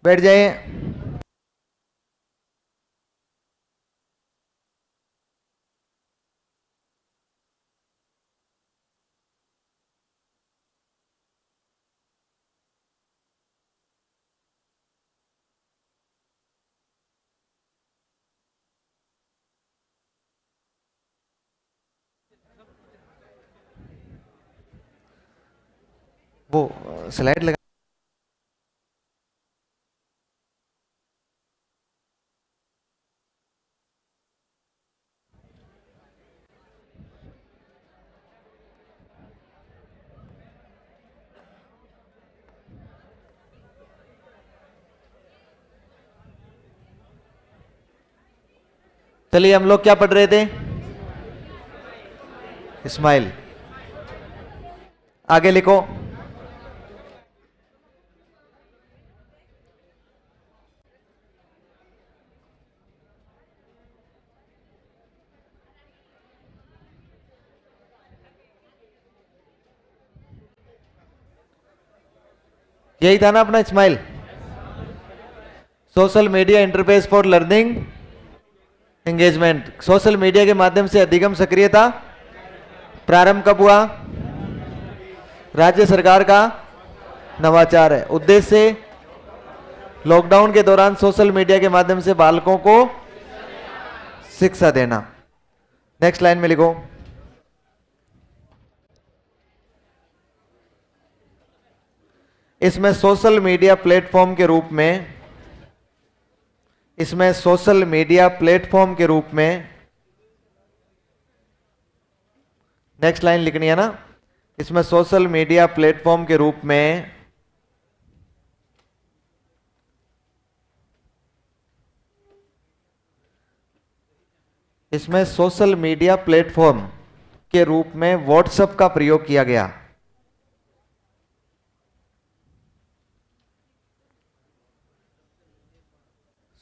बैठ जाइए। वो स्लाइड लगा। चलिए, हम लोग क्या पढ़ रहे थे? स्माइल। आगे लिखो। यही था ना अपना smile? Social media interface for learning engagement. Social media के माध्यम से अधिगम सक्रियता प्रारंभ कब हुआ? राज्य सरकार का नवाचार है। उद्देश्य लॉकडाउन के दौरान सोशल मीडिया के माध्यम से बालकों को शिक्षा देना। नेक्स्ट लाइन में लिखो। इसमें सोशल मीडिया प्लेटफॉर्म के रूप में नेक्स्ट लाइन लिखनी है ना। इसमें सोशल मीडिया प्लेटफॉर्म के रूप में व्हाट्सएप का प्रयोग किया गया।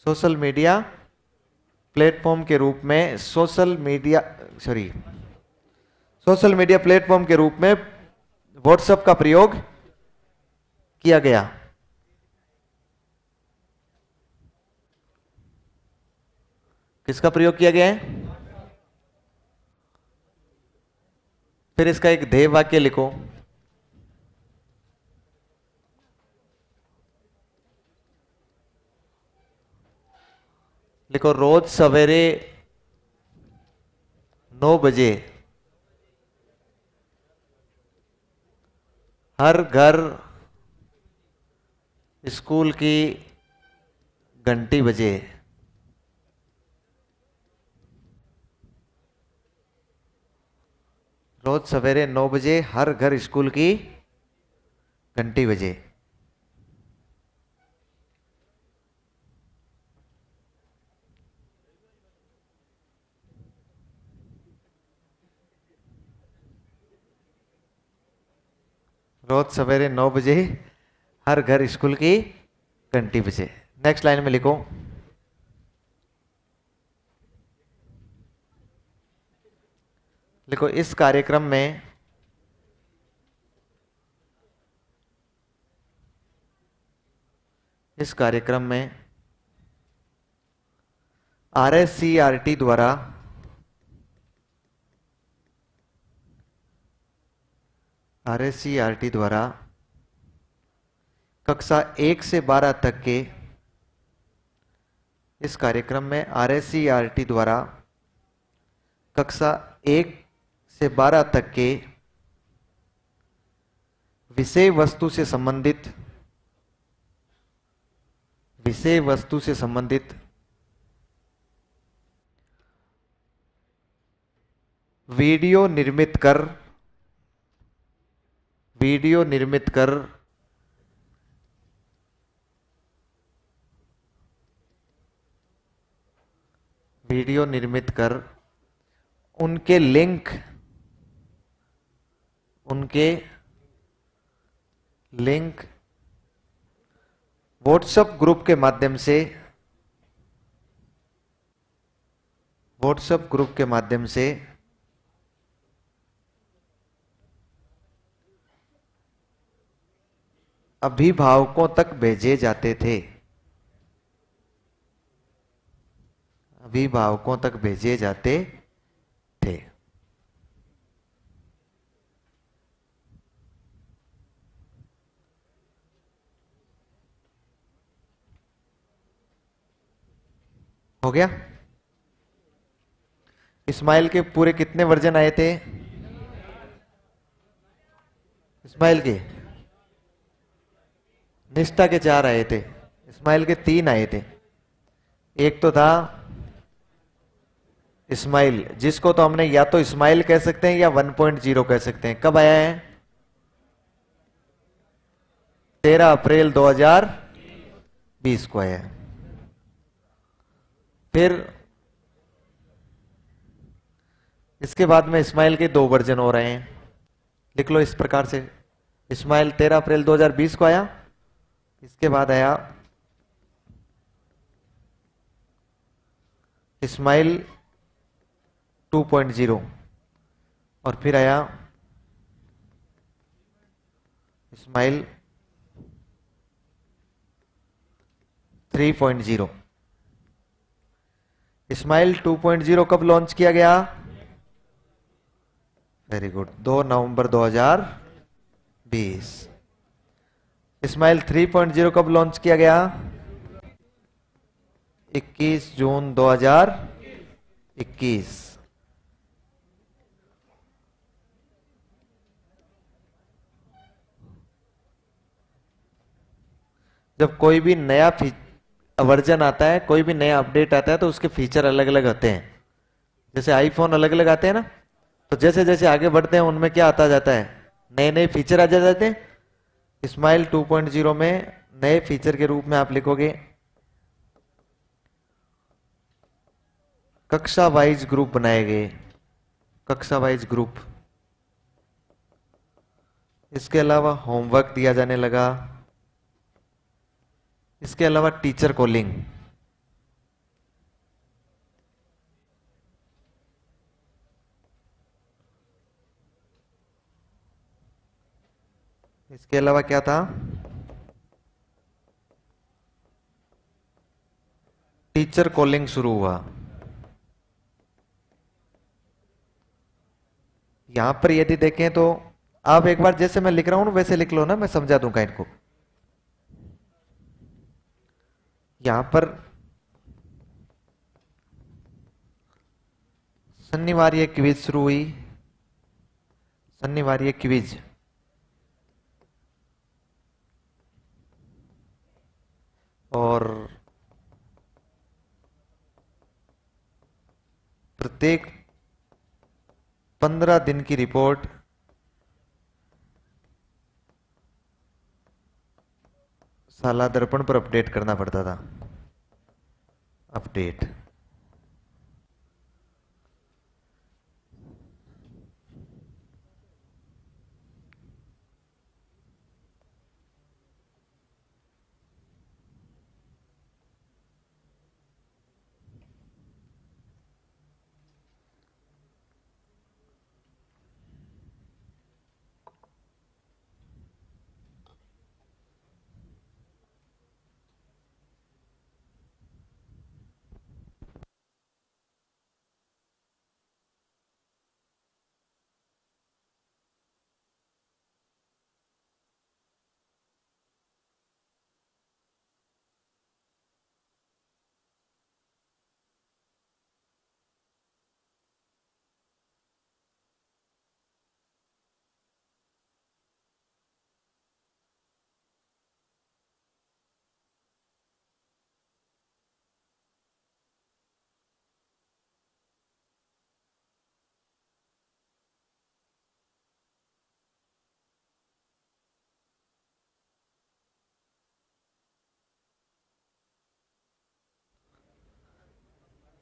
सोशल मीडिया प्लेटफॉर्म के रूप में व्हाट्सएप का प्रयोग किया गया। किसका प्रयोग किया गया है? फिर इसका एक ध्येय वाक्य लिखो। लिखो, रोज सवेरे 9 बजे हर घर स्कूल की घंटी बजे। रोज सवेरे 9 बजे हर घर स्कूल की घंटी बजे। रोज सवेरे 9 बजे हर घर स्कूल की घंटी बजे। नेक्स्ट लाइन में लिखो। लिखो, इस कार्यक्रम में RSCRT द्वारा कक्षा 1 से 12 तक के इस कार्यक्रम में RSCRT द्वारा कक्षा 1 से 12 तक के विषय वस्तु से संबंधित वीडियो निर्मित कर उनके लिंक व्हाट्सएप ग्रुप के माध्यम से अभिभावकों तक भेजे जाते थे। अभिभावकों तक भेजे जाते थे। हो गया। इस्माइल के पूरे कितने वर्जन आए थे? इस्माइल के निष्ठा के 4 आए थे, इस्माइल के 3 आए थे। एक तो था इस्माइल, जिसको तो हमने या तो इस्माइल कह सकते हैं या 1.0 कह सकते हैं। कब आया है? 13 अप्रैल 2020 को आया है। फिर इसके बाद में इस्माइल के 2 वर्जन हो रहे हैं। लिख लो इस प्रकार से, इस्माइल 13 अप्रैल 2020 को आया, इसके बाद आया इस्माइल 2.0 और फिर आया इस्माइल 3.0। इस्माइल 2.0 कब लॉन्च किया गया? वेरी गुड, 2 नवंबर 2020। इस्माइल 3.0 कब लॉन्च किया गया? 21 जून 2021। जब कोई भी नया वर्जन आता है, कोई भी नया अपडेट आता है, तो उसके फीचर अलग अलग होते हैं। जैसे आईफोन अलग अलग आते हैं ना, तो जैसे जैसे आगे बढ़ते हैं उनमें क्या आता जाता है, नए नए फीचर आ जाते हैं। इस्माइल 2.0 में नए फीचर के रूप में आप लिखोगे कक्षा वाइज ग्रुप बनाए गए, कक्षा वाइज ग्रुप। इसके अलावा होमवर्क दिया जाने लगा। इसके अलावा टीचर कॉलिंग। इसके अलावा क्या था? टीचर कॉलिंग शुरू हुआ। यहां पर यदि देखें तो आप एक बार जैसे मैं लिख रहा हूं ना वैसे लिख लो ना, मैं समझा दूंगा इनको। यहां पर शनिवार ये क्विज शुरू हुई, शनिवार ये क्विज। और प्रत्येक 15 दिन की रिपोर्ट साला दर्पण पर अपडेट करना पड़ता था। अपडेट।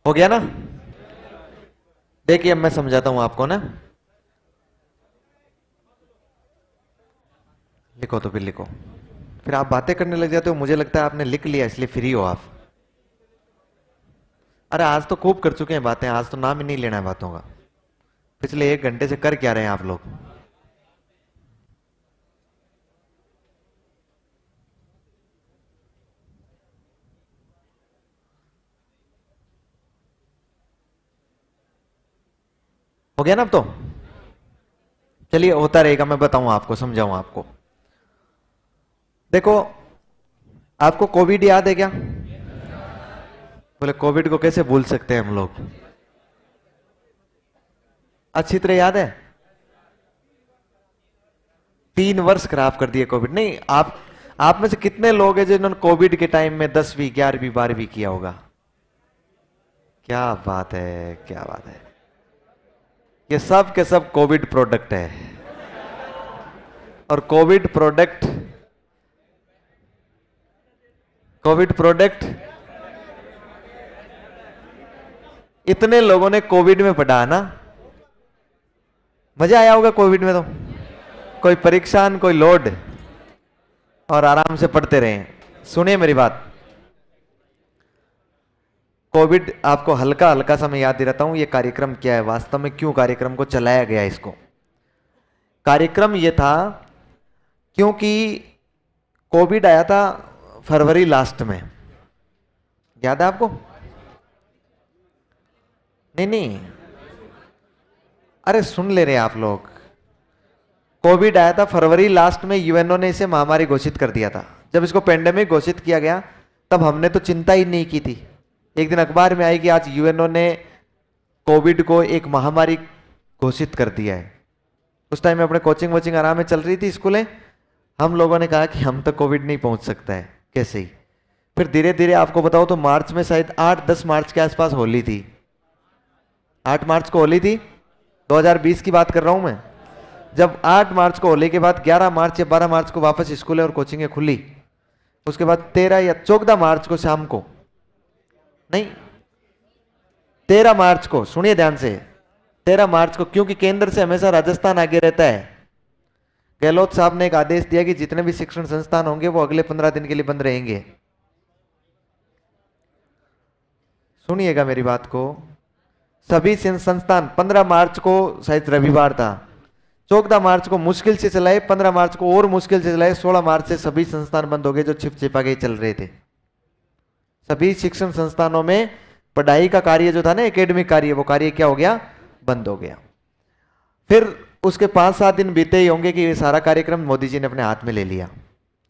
हो गया ना? देखिए अब मैं समझाता हूं आपको ना। लिखो तो फिर लिखो, फिर आप बातें करने लग जाते हो, मुझे लगता है आपने लिख लिया इसलिए फ्री हो आप। अरे आज तो खूब कर चुके हैं बातें, आज तो नाम ही नहीं लेना है बातों का। पिछले 1 घंटे से कर क्या रहे हैं आप लोग? हो गया ना अब तो? चलिए होता रहेगा, मैं बताऊं आपको, समझाऊं आपको। देखो, आपको कोविड याद है क्या? बोले कोविड को कैसे भूल सकते हैं हम लोग? अच्छी तरह याद है। 3 वर्ष खराब कर दिए कोविड। नहीं, आप में से कितने लोग हैं जिन्होंने कोविड के टाइम में 10वीं 11वीं 12वीं किया होगा? क्या बात है, क्या बात है। ये सब के सब कोविड प्रोडक्ट है। और कोविड प्रोडक्ट इतने लोगों ने कोविड में पढ़ा ना, मजा आया होगा कोविड में तो। कोई परीक्षान, कोई लोड, और आराम से पढ़ते रहे। सुनिए मेरी बात, कोविड आपको हल्का हल्का सा मैं याद दिलाता हूं, ये कार्यक्रम क्या है वास्तव में, क्यों कार्यक्रम को चलाया गया। इसको कार्यक्रम ये था क्योंकि कोविड आया था फरवरी लास्ट में, याद है आपको? नहीं, अरे सुन ले रहे आप लोग। कोविड आया था फरवरी लास्ट में, यूएनओ ने इसे महामारी घोषित कर दिया था। जब इसको पेंडेमिक घोषित किया गया तब हमने तो चिंता ही नहीं की थी। एक दिन अखबार में आई कि आज यूएनओ ने कोविड को एक महामारी घोषित कर दिया है। उस टाइम में अपने कोचिंग वोचिंग आराम में चल रही थी, स्कूलें। हम लोगों ने कहा कि हम तो कोविड नहीं पहुंच सकता है कैसे ही। फिर धीरे धीरे आपको बताओ तो मार्च में, शायद 8-10 मार्च के आसपास होली थी। 8 मार्च को होली थी, 2020 की बात कर रहा हूं मैं। जब 8 मार्च को होली के बाद 11 मार्च या 12 मार्च को वापस स्कूलें और कोचिंगें खुली। उसके बाद 13 या 14 मार्च को शाम को, नहीं 13 मार्च को, सुनिए ध्यान से, 13 मार्च को, क्योंकि केंद्र से हमेशा राजस्थान आगे रहता है, गहलोत साहब ने एक आदेश दिया कि जितने भी शिक्षण संस्थान होंगे वो अगले 15 दिन के लिए बंद रहेंगे। सुनिएगा मेरी बात को, सभी संस्थान 15 मार्च को, शायद रविवार था, 14 मार्च को मुश्किल से चलाए, 15 मार्च को और मुश्किल से चलाए, 16 मार्च से सभी संस्थान बंद हो गए जो छिप छिपा के चल रहे थे। सभी शिक्षण संस्थानों में पढ़ाई का कार्य जो था ना, एकेडमिक कार्य, वो कार्य क्या हो गया? बंद हो गया। फिर उसके 5-7 दिन बीते ही होंगे कि ये सारा कार्यक्रम मोदी जी ने अपने हाथ में ले लिया।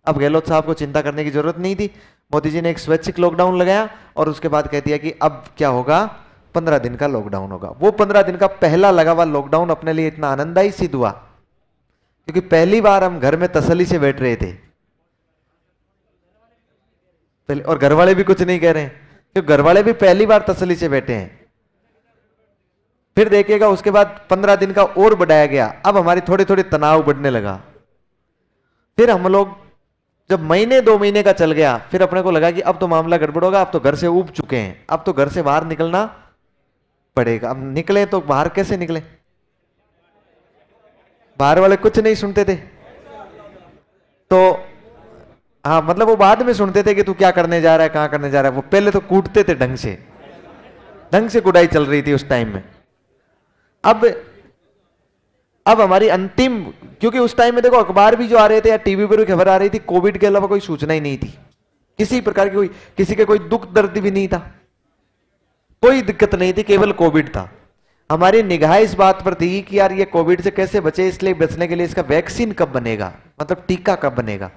अब गहलोत साहब को चिंता करने की जरूरत नहीं थी। मोदी जी ने एक स्वैच्छिक लॉकडाउन लगाया और उसके बाद कह दिया कि अब क्या होगा, 15 दिन का लॉकडाउन होगा। वो 15 दिन का पहला लगा हुआ लॉकडाउन अपने लिए इतना आनंददायी सिद्ध हुआ क्योंकि पहली बार हम घर में तसल्ली से बैठ रहे थे। और घर वाले भी कुछ नहीं कह रहे हैं क्योंकि घर वाले भी पहली बार तसल्ली से बैठे हैं। फिर देखिएगा उसके बाद 15 दिन का और बढ़ाया गया। अब हमारी थोड़ी थोड़ी तनाव बढ़ने लगा। फिर हम लोग जब महीने 2 महीने का चल गया, फिर अपने को लगा कि अब तो मामला गड़बड़ होगा, अब तो घर से ऊब चुके हैं, अब तो घर से बाहर निकलना पड़ेगा। अब निकले तो बाहर कैसे निकले? बाहर वाले कुछ नहीं सुनते थे। तो हाँ, मतलब वो बाद में सुनते थे कि तू क्या करने जा रहा है, कहां करने जा रहा है। वो पहले तो कूटते थे, ढंग से कुटाई चल रही थी उस टाइम में। अब हमारी अंतिम, क्योंकि उस टाइम में देखो अखबार भी जो आ रहे थे या टीवी पर भी खबर आ रही थी, कोविड के अलावा कोई सूचना ही नहीं थी। किसी प्रकार की कोई, किसी के कोई दुख दर्द भी नहीं था, कोई दिक्कत नहीं थी, केवल कोविड था। हमारी निगाह इस बात पर थी कि यार ये कोविड से कैसे बचे, इसलिए बचने के लिए इसका वैक्सीन कब बनेगा, मतलब टीका कब बनेगा।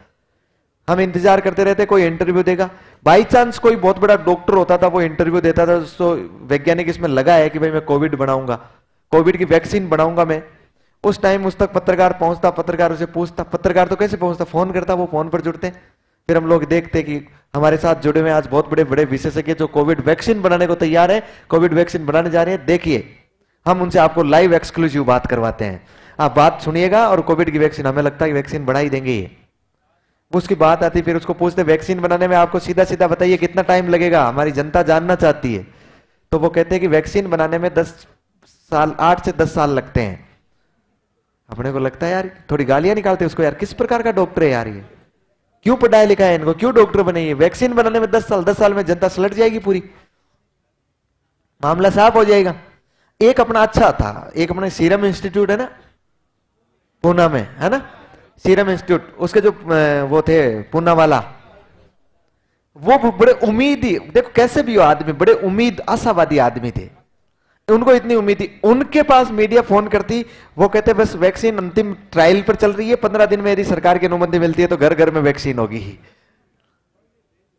हम इंतजार करते रहते कोई इंटरव्यू देगा। बाई चांस कोई बहुत बड़ा डॉक्टर होता था, वो इंटरव्यू देता था, तो वैज्ञानिक इसमें लगा है कि भाई मैं कोविड बनाऊंगा, कोविड की वैक्सीन बनाऊंगा मैं। उस टाइम उस तक पत्रकार पहुंचता, पत्रकार उसे पूछता। पत्रकार तो कैसे पहुंचता, फोन करता, वो फोन पर जुड़ते। फिर हम लोग देखते कि हमारे साथ जुड़े हुए आज बहुत बड़े बड़े विशेषज्ञ जो कोविड वैक्सीन बनाने को तैयार है, कोविड वैक्सीन बनाने जा रहे हैं। देखिए, हम उनसे आपको लाइव एक्सक्लूसिव बात करवाते हैं, आप बात सुनिएगा। और कोविड की वैक्सीन, हमें लगता है कि वैक्सीन बना ही देंगे ये। उसकी बात आती, फिर उसको पूछते वैक्सीन बनाने में आपको सीधा सीधा बताइए कितना टाइम लगेगा, हमारी जनता जानना चाहती है। तो वो कहते हैं कि वैक्सीन बनाने में 10 साल, 8 से 10 साल लगते हैं। अपने को लगता है यार, थोड़ी गालियां निकालते उसको, यार किस प्रकार का डॉक्टर है यार ये, क्यों पढ़ाया लिखा है इनको, क्यों डॉक्टर बने ये। वैक्सीन बनाने में 10 साल, 10 साल में जनता सलट जाएगी पूरी, मामला साफ हो जाएगा। एक अपना अच्छा था, एक अपना सीरम इंस्टीट्यूट है ना पूना में, है ना, सीरम इंस्टीट्यूट, उसके जो वो थे पूना वाला, वो बड़े उम्मीद, देखो कैसे भी हो आदमी, बड़े उम्मीद आशावादी आदमी थे। उनको इतनी उम्मीद थी, उनके पास मीडिया फोन करती, वो कहते बस वैक्सीन अंतिम ट्रायल पर चल रही है, 15 दिन में यदि सरकार की अनुमति मिलती है तो घर घर में वैक्सीन होगी ही।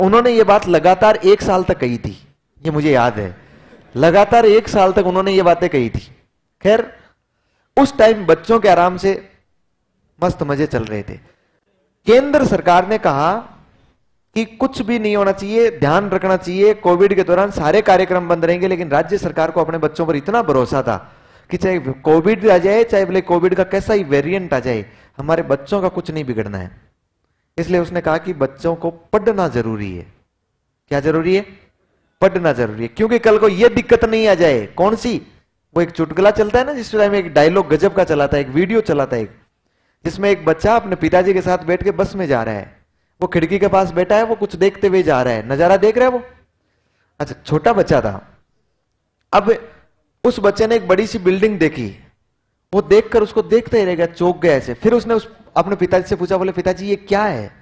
उन्होंने ये बात लगातार 1 साल तक कही थी, ये मुझे याद है, लगातार 1 साल तक उन्होंने ये बातें कही थी। खैर उस टाइम बच्चों के आराम से मस्त मजे चल रहे थे। केंद्र सरकार ने कहा कि कुछ भी नहीं होना चाहिए, ध्यान रखना चाहिए, कोविड के दौरान सारे कार्यक्रम बंद रहेंगे, लेकिन राज्य सरकार को अपने बच्चों पर इतना भरोसा था कि चाहे कोविड आ जाए, चाहे भले कोविड का कैसा ही वेरिएंट आ जाए, हमारे बच्चों का कुछ नहीं बिगड़ना है। इसलिए उसने कहा कि बच्चों को पढ़ना जरूरी है। क्या जरूरी है? पढ़ना जरूरी है, क्योंकि कल को यह दिक्कत नहीं आ जाए। कौन सी? वो एक चुटकुला चलता है ना, जिस टाइम एक डायलॉग गजब का चलाता है, एक वीडियो चलाता है, जिसमें एक बच्चा अपने पिताजी के साथ बैठ के बस में जा रहा है, वो खिड़की के पास बैठा है, वो कुछ देखते हुए जा रहा है, नजारा देख रहा है वो। अच्छा, छोटा बच्चा था। अब उस बच्चे ने एक बड़ी सी बिल्डिंग देखी, वो देखकर उसको देखते ही रह गया, चौंक गया ऐसे। फिर उसने अपने पिताजी से पूछा, बोले पिताजी ये क्या है?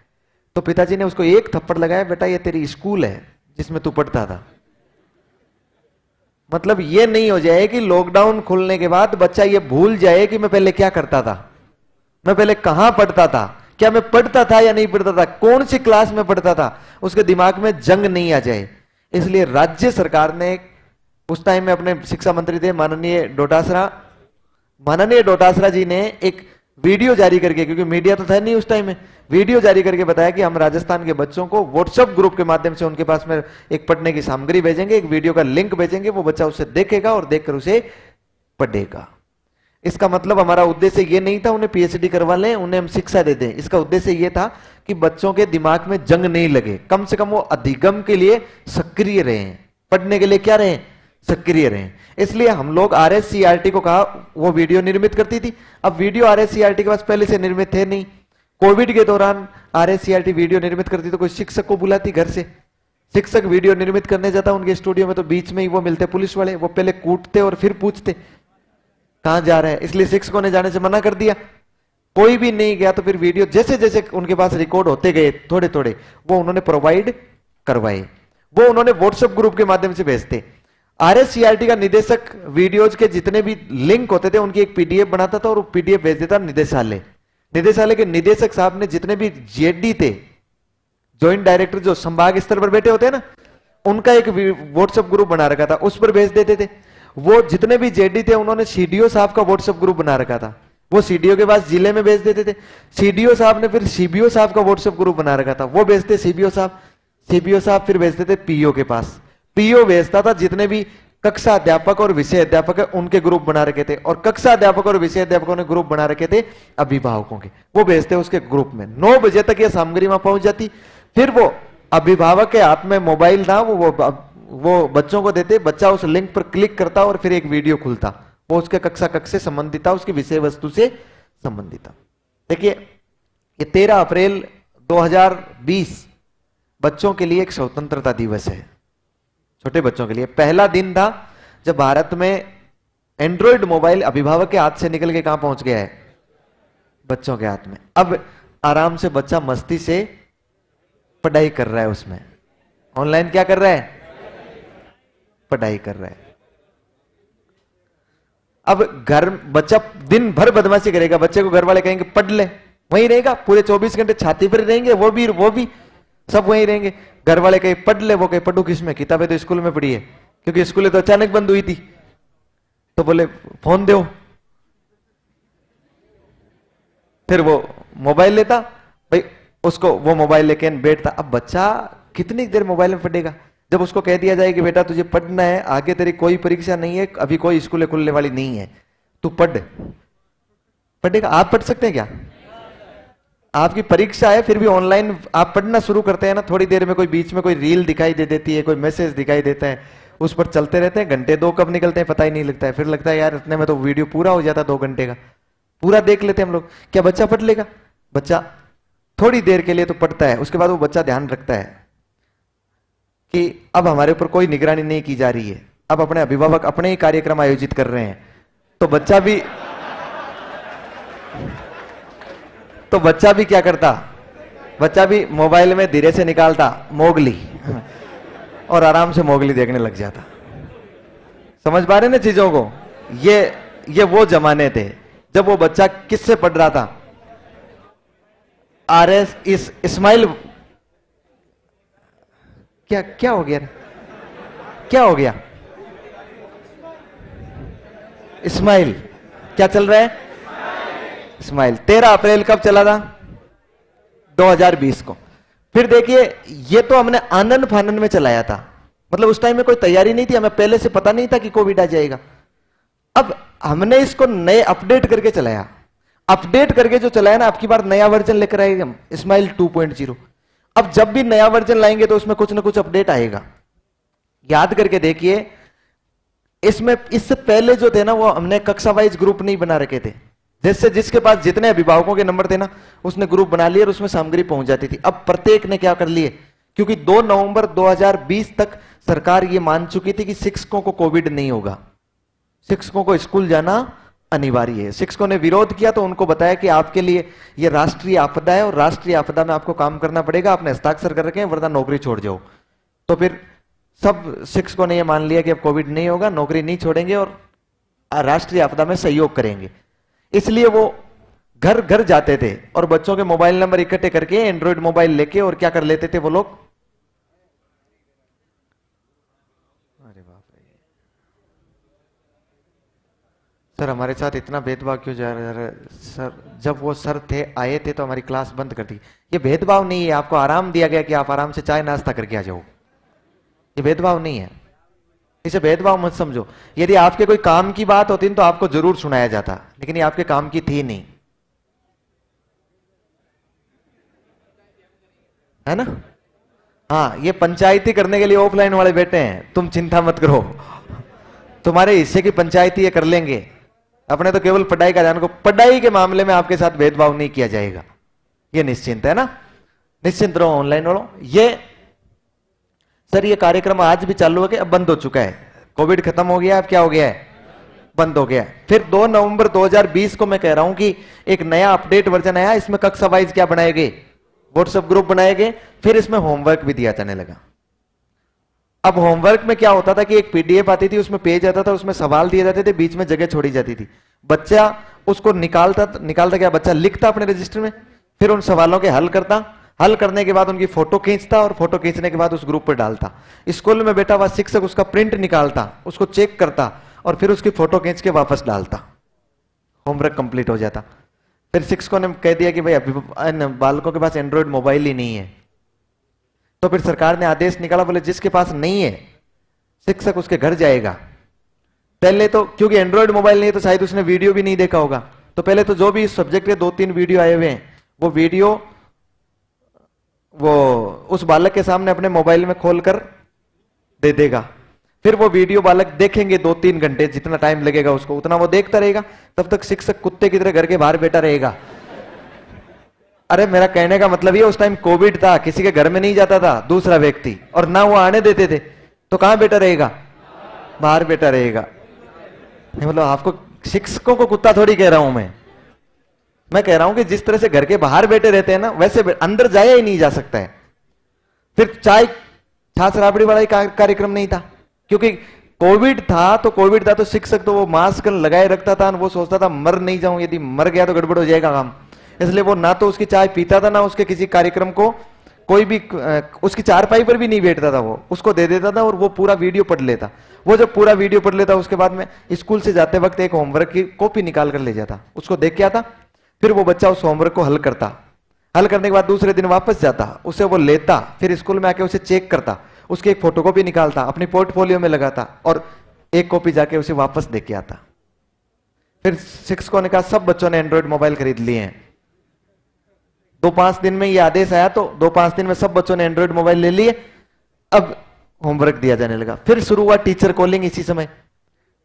तो पिताजी ने उसको एक थप्पड़ लगाया, बेटा ये तेरी स्कूल है जिसमें तू पढ़ता था। मतलब ये नहीं हो जाए कि लॉकडाउन खुलने के बाद बच्चा ये भूल जाए कि मैं पहले क्या करता था, मैं पहले कहां पढ़ता था, क्या मैं पढ़ता था या नहीं पढ़ता था, कौन सी क्लास में पढ़ता था, उसके दिमाग में जंग नहीं आ जाए। इसलिए राज्य सरकार ने उस टाइम में अपने शिक्षा मंत्री थे माननीय डोटासरा जी ने एक वीडियो जारी करके, क्योंकि मीडिया तो था नहीं उस टाइम में, वीडियो जारी करके बताया कि हम राजस्थान के बच्चों को व्हाट्सएप ग्रुप के माध्यम से उनके पास में एक पढ़ने की सामग्री भेजेंगे, एक वीडियो का लिंक भेजेंगे, वो बच्चा उसे देखेगा और देखकर उसे पढ़ेगा। इसका मतलब हमारा उद्देश्य ये नहीं था उन्हें पीएचडी करवा लें, उन्हें हम शिक्षा दे दें। इसका उद्देश्य ये था कि बच्चों के दिमाग में जंग नहीं लगे, कम से कम वो अधिगम के लिए सक्रिय रहें, पढ़ने के लिए क्या रहें, सक्रिय रहें। इसलिए हम लोग आरएससीईआरटी को कहा, वो वीडियो निर्मित करती थी। अब वीडियो आरएससीईआरटी के पास पहले से निर्मित थे नहीं। कोविड के दौरान आरएससीईआरटी वीडियो निर्मित करती तो कोई शिक्षक को बुलाती घर से, शिक्षक वीडियो निर्मित करने जाता उनके स्टूडियो में, तो बीच में ही वो मिलते पुलिस वाले, वो पहले कूटते और फिर पूछते कहां जा रहे हैं। इसलिए शिक्षकों ने जाने से मना कर दिया, कोई भी नहीं गया। तो फिर वीडियो जैसे जैसे उनके पास रिकॉर्ड होते गए थोड़े थोड़े, वो उन्होंने प्रोवाइड करवाए, वो उन्होंने व्हाट्सएप ग्रुप के माध्यम से भेजते। आरएससीईआरटी का निदेशक वीडियोज के जितने भी लिंक होते थे उनकी एक पीडीएफ बनाता था और वो पीडीएफ भेज देता निदेशालय। निदेशालय के निदेशक साहब ने जितने भी जेडी थे, ज्वाइंट डायरेक्टर जो संभाग स्तर पर बैठे होते हैं ना, उनका एक व्हाट्सएप ग्रुप बना रखा था, उस पर भेज देते थे। वो जितने भी जेडी थे उन्होंने सीडीओ साहब का व्हाट्सएप ग्रुप बना रखा था, वो सीडीओ के पास जिले में भेज देते थे। सीडीओ साहब ने फिर सीबीओ साहब का व्हाट्सएप ग्रुप बना रखा था, वो भेजते सीबीओ साहब फिर भेजते थे पीओ के पास, पीओ भेजता था जितने भी कक्षा अध्यापक और विषय अध्यापक है उनके ग्रुप बना रखे थे, और कक्षा अध्यापक और विषय अध्यापकों ने ग्रुप बना रखे थे अभिभावकों के, वो भेजते उसके ग्रुप में। 9 बजे तक ये सामग्री वहां पहुंच जाती। फिर वो अभिभावक के हाथ में मोबाइल था, वो बच्चों को देते, बच्चा उस लिंक पर क्लिक करता और फिर एक वीडियो खुलता, वो उसके कक्षा कक्ष से संबंधित था, उसकी विषय वस्तु से संबंधित था। देखिए ये 13 अप्रैल 2020 बच्चों के लिए एक स्वतंत्रता दिवस है, छोटे बच्चों के लिए पहला दिन था जब भारत में एंड्रॉइड मोबाइल अभिभावक के हाथ से निकल के कहां पहुंच गया है, बच्चों के हाथ में। अब आराम से बच्चा मस्ती से पढ़ाई कर रहा है, उसमें ऑनलाइन क्या कर रहा है, पढ़ाई कर रहा है। अब घर बच्चा दिन भर बदमाशी करेगा, बच्चे को घर वाले कहेंगे पढ़ ले, वहीं रहेगा पूरे 24 घंटे छाती पर रहेंगे, वो भी सब वहीं रहेंगे। घर वाले कहे पढ़ ले, वो कहे पढ़ू किसमें, किताबें तो स्कूल में पढ़ी है, क्योंकि स्कूलें तो अचानक बंद हुई थी। तो बोले फोन दो, फिर वो मोबाइल लेता, भाई उसको वो मोबाइल लेके बैठता। अब बच्चा कितनी देर मोबाइल में पढ़ेगा, जब उसको कह दिया जाए कि बेटा तुझे पढ़ना है, आगे तेरी कोई परीक्षा नहीं है, अभी कोई स्कूलें खुलने वाली नहीं है, तू पढ़ेगा। आप पढ़ सकते हैं क्या? आपकी परीक्षा है फिर भी ऑनलाइन आप पढ़ना शुरू करते हैं ना, थोड़ी देर में कोई बीच में कोई रील दिखाई दे देती है, कोई मैसेज दिखाई देता है, उस पर चलते रहते हैं, घंटे 2 कब निकलते हैं पता ही नहीं लगता है। फिर लगता है यार इतने में तो वीडियो पूरा हो जाता, 2 घंटे का पूरा देख लेते हैं हम लोग। क्या बच्चा पढ़ लेगा? बच्चा थोड़ी देर के लिए तो पढ़ता है, उसके बाद वो बच्चा ध्यान रखता है कि अब हमारे ऊपर कोई निगरानी नहीं की जा रही है, अब अपने अभिभावक अपने ही कार्यक्रम आयोजित कर रहे हैं, तो बच्चा भी क्या करता, बच्चा भी मोबाइल में धीरे से निकालता मोगली और आराम से मोगली देखने लग जाता। समझ पा रहे हैं ना चीजों को? ये वो जमाने थे जब वो बच्चा किससे पढ़ रहा था? आरएस इस इस्माइल। क्या क्या हो गया? क्या हो गया? इस्माइल क्या चल रहा है? इस्माइल 13 अप्रैल कब चला था? 2020 को। फिर देखिए, ये तो हमने आनंद फानन में चलाया था, मतलब उस टाइम में कोई तैयारी नहीं थी, हमें पहले से पता नहीं था कि कोविड आ जाएगा। अब हमने इसको नए अपडेट करके चलाया। अपडेट करके जो चलाया ना, आपकी बार नया वर्जन लेकर आएगा हम, इस्माइल 2.0। अब जब भी नया वर्जन लाएंगे तो उसमें कुछ ना कुछ अपडेट आएगा। याद करके देखिए, इसमें इससे पहले जो थे ना, वो हमने कक्षा वाइज ग्रुप नहीं बना रखे थे। जैसे जिसके पास जितने अभिभावकों के नंबर थे ना, उसने ग्रुप बना लिया और उसमें सामग्री पहुंच जाती थी। अब प्रत्येक ने क्या कर लिए, क्योंकि 2 नवंबर 2020 तक सरकार ये मान चुकी थी कि शिक्षकों को कोविड नहीं होगा, शिक्षकों को स्कूल जाना अनिवार्य है। शिक्षकों ने विरोध किया तो उनको बताया कि आपके लिए ये राष्ट्रीय आपदा है और राष्ट्रीय आपदा में आपको काम करना पड़ेगा, आपने हस्ताक्षर कर रखे हैं, वरना नौकरी छोड़ जाओ। तो फिर सब शिक्षकों ने यह मान लिया कि अब कोविड नहीं होगा, नौकरी नहीं छोड़ेंगे और राष्ट्रीय आपदा में सहयोग करेंगे। इसलिए वो घर घर जाते थे और बच्चों के मोबाइल नंबर इकट्ठे करके एंड्रॉइड मोबाइल लेके और क्या कर लेते थे वो लोग, अरे बाप रे सर हमारे साथ इतना भेदभाव क्यों जा रहा है सर? जब वो सर थे आए थे तो हमारी क्लास बंद कर दी। ये भेदभाव नहीं है, आपको आराम दिया गया कि आप आराम से चाय नाश्ता करके आ जाओ। ये भेदभाव नहीं है, इसे भेदभाव मत समझो। यदि आपके कोई काम की बात होती तो आपको जरूर सुनाया जाता, लेकिन ये आपके काम की थी नहीं, है ना? हाँ, ये पंचायती करने के लिए ऑफलाइन वाले बैठे हैं, तुम चिंता मत करो, तुम्हारे हिस्से की पंचायती ये कर लेंगे। अपने तो केवल पढ़ाई का ध्यान को, पढ़ाई के मामले में आपके साथ भेदभाव नहीं किया जाएगा, ये निश्चिंत है ना? निश्चिंत रहो ऑनलाइन वालों। ये सर ये कार्यक्रम आज भी चालू है कि अब बंद हो चुका है? कोविड खत्म हो गया, अब क्या हो गया है? बंद हो गया। फिर 2 नवंबर 2020 को मैं कह रहा हूं कि एक नया अपडेट वर्जन आया, इसमें कक्षा वाइज क्या बनाए गए, व्हाट्सएप ग्रुप बनाए गए। फिर इसमें होमवर्क भी दिया जाने लगा। अब होमवर्क में क्या होता था कि एक पीडीएफ आती थी, उसमें पेज आता था, उसमें सवाल दिए जाते थे, बीच में जगह छोड़ी जाती थी, बच्चा उसको निकालता क्या, बच्चा लिखता अपने रजिस्टर में, फिर उन सवालों के हल करता, हल करने के बाद उनकी फोटो खींचता और फोटो खींचने के बाद उस ग्रुप पर डालता। स्कूल में बैठा हुआ शिक्षक उसका प्रिंट निकालता, उसको चेक करता और फिर उसकी फोटो खींच के वापस डालता। होमवर्क कंप्लीट हो जाता। फिर शिक्षकों ने कह दिया कि भाई बालकों के पास एंड्रॉइड मोबाइल ही नहीं है, तो फिर सरकार ने आदेश निकाला, बोले जिसके पास नहीं है शिक्षक उसके घर जाएगा। पहले तो क्योंकि एंड्रॉइड मोबाइल नहीं है तो शायद उसने वीडियो भी नहीं देखा होगा, तो पहले तो जो भी इस सब्जेक्ट के 2-3 वीडियो आए हुए हैं वो वीडियो वो उस बालक के सामने अपने मोबाइल में खोलकर दे देगा। फिर वो वीडियो बालक देखेंगे 2-3 घंटे, जितना टाइम लगेगा उसको उतना वो देखता रहेगा। तब तक शिक्षक कुत्ते की तरह घर के बाहर बैठा रहेगा। अरे मेरा कहने का मतलब ये, उस टाइम कोविड था, किसी के घर में नहीं जाता था दूसरा व्यक्ति, और ना वो आने देते थे, तो कहां बैठा रहेगा? बाहर बैठा रहेगा। मतलब आपको शिक्षकों को कुत्ता थोड़ी कह रहा हूं मैं कह रहा हूं कि जिस तरह से घर के बाहर बैठे रहते हैं ना, वैसे अंदर जाया ही नहीं जा सकता है। फिर चाय छाछ राबड़ी वाला कार्यक्रम नहीं था, क्योंकि कोविड था तो शिक्षक तो वो मास्क लगाए रखता था, वो सोचता था मर नहीं जाऊं, यदि मर गया तो गड़बड़ हो जाएगा काम। इसलिए वो ना तो उसकी चाय पीता था, ना उसके किसी कार्यक्रम को कोई भी उसकी चारपाई पर भी नहीं बैठता था, वो उसको दे देता था और वो पूरा वीडियो पढ़ लेता। वो जब पूरा वीडियो पढ़ लेता, उसके बाद में स्कूल से जाते वक्त एक होमवर्क की कॉपी निकाल कर ले जाता, उसको देख के आता। फिर वो बच्चा उस होमवर्क को हल करता, हल करने के बाद दूसरे दिन वापस जाता, उसे वो लेता, फिर स्कूल में आके उसे चेक करता, उसकी एक फोटोकॉपी निकालता, अपनी पोर्टफोलियो में लगाता और एक कॉपी जाके उसे वापस दे के आता। फिर शिक्षकों ने कहा सब बच्चों ने एंड्रॉइड मोबाइल खरीद लिए हैं। 2-5 दिन में ये आदेश आया, तो 2-5 दिन में सब बच्चों ने एंड्रॉइड मोबाइल ले लिए। अब होमवर्क दिया जाने लगा। फिर शुरू हुआ टीचर कॉलिंग। इसी समय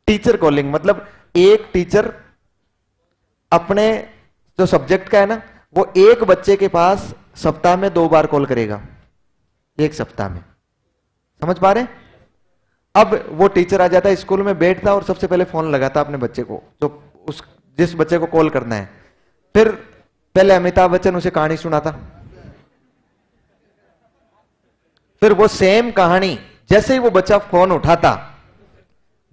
टीचर कॉलिंग मतलब एक टीचर अपने जो सब्जेक्ट का है ना, वो एक बच्चे के पास सप्ताह में 2 बार कॉल करेगा, एक सप्ताह में। समझ पा रहे? अब वो टीचर आ जाता है स्कूल में, बैठता और सबसे पहले फोन लगाता अपने बच्चे को, जो जिस बच्चे को कॉल करना है। फिर पहले अमिताभ बच्चन उसे कहानी सुनाता, फिर वो सेम कहानी जैसे ही वो बच्चा फोन उठाता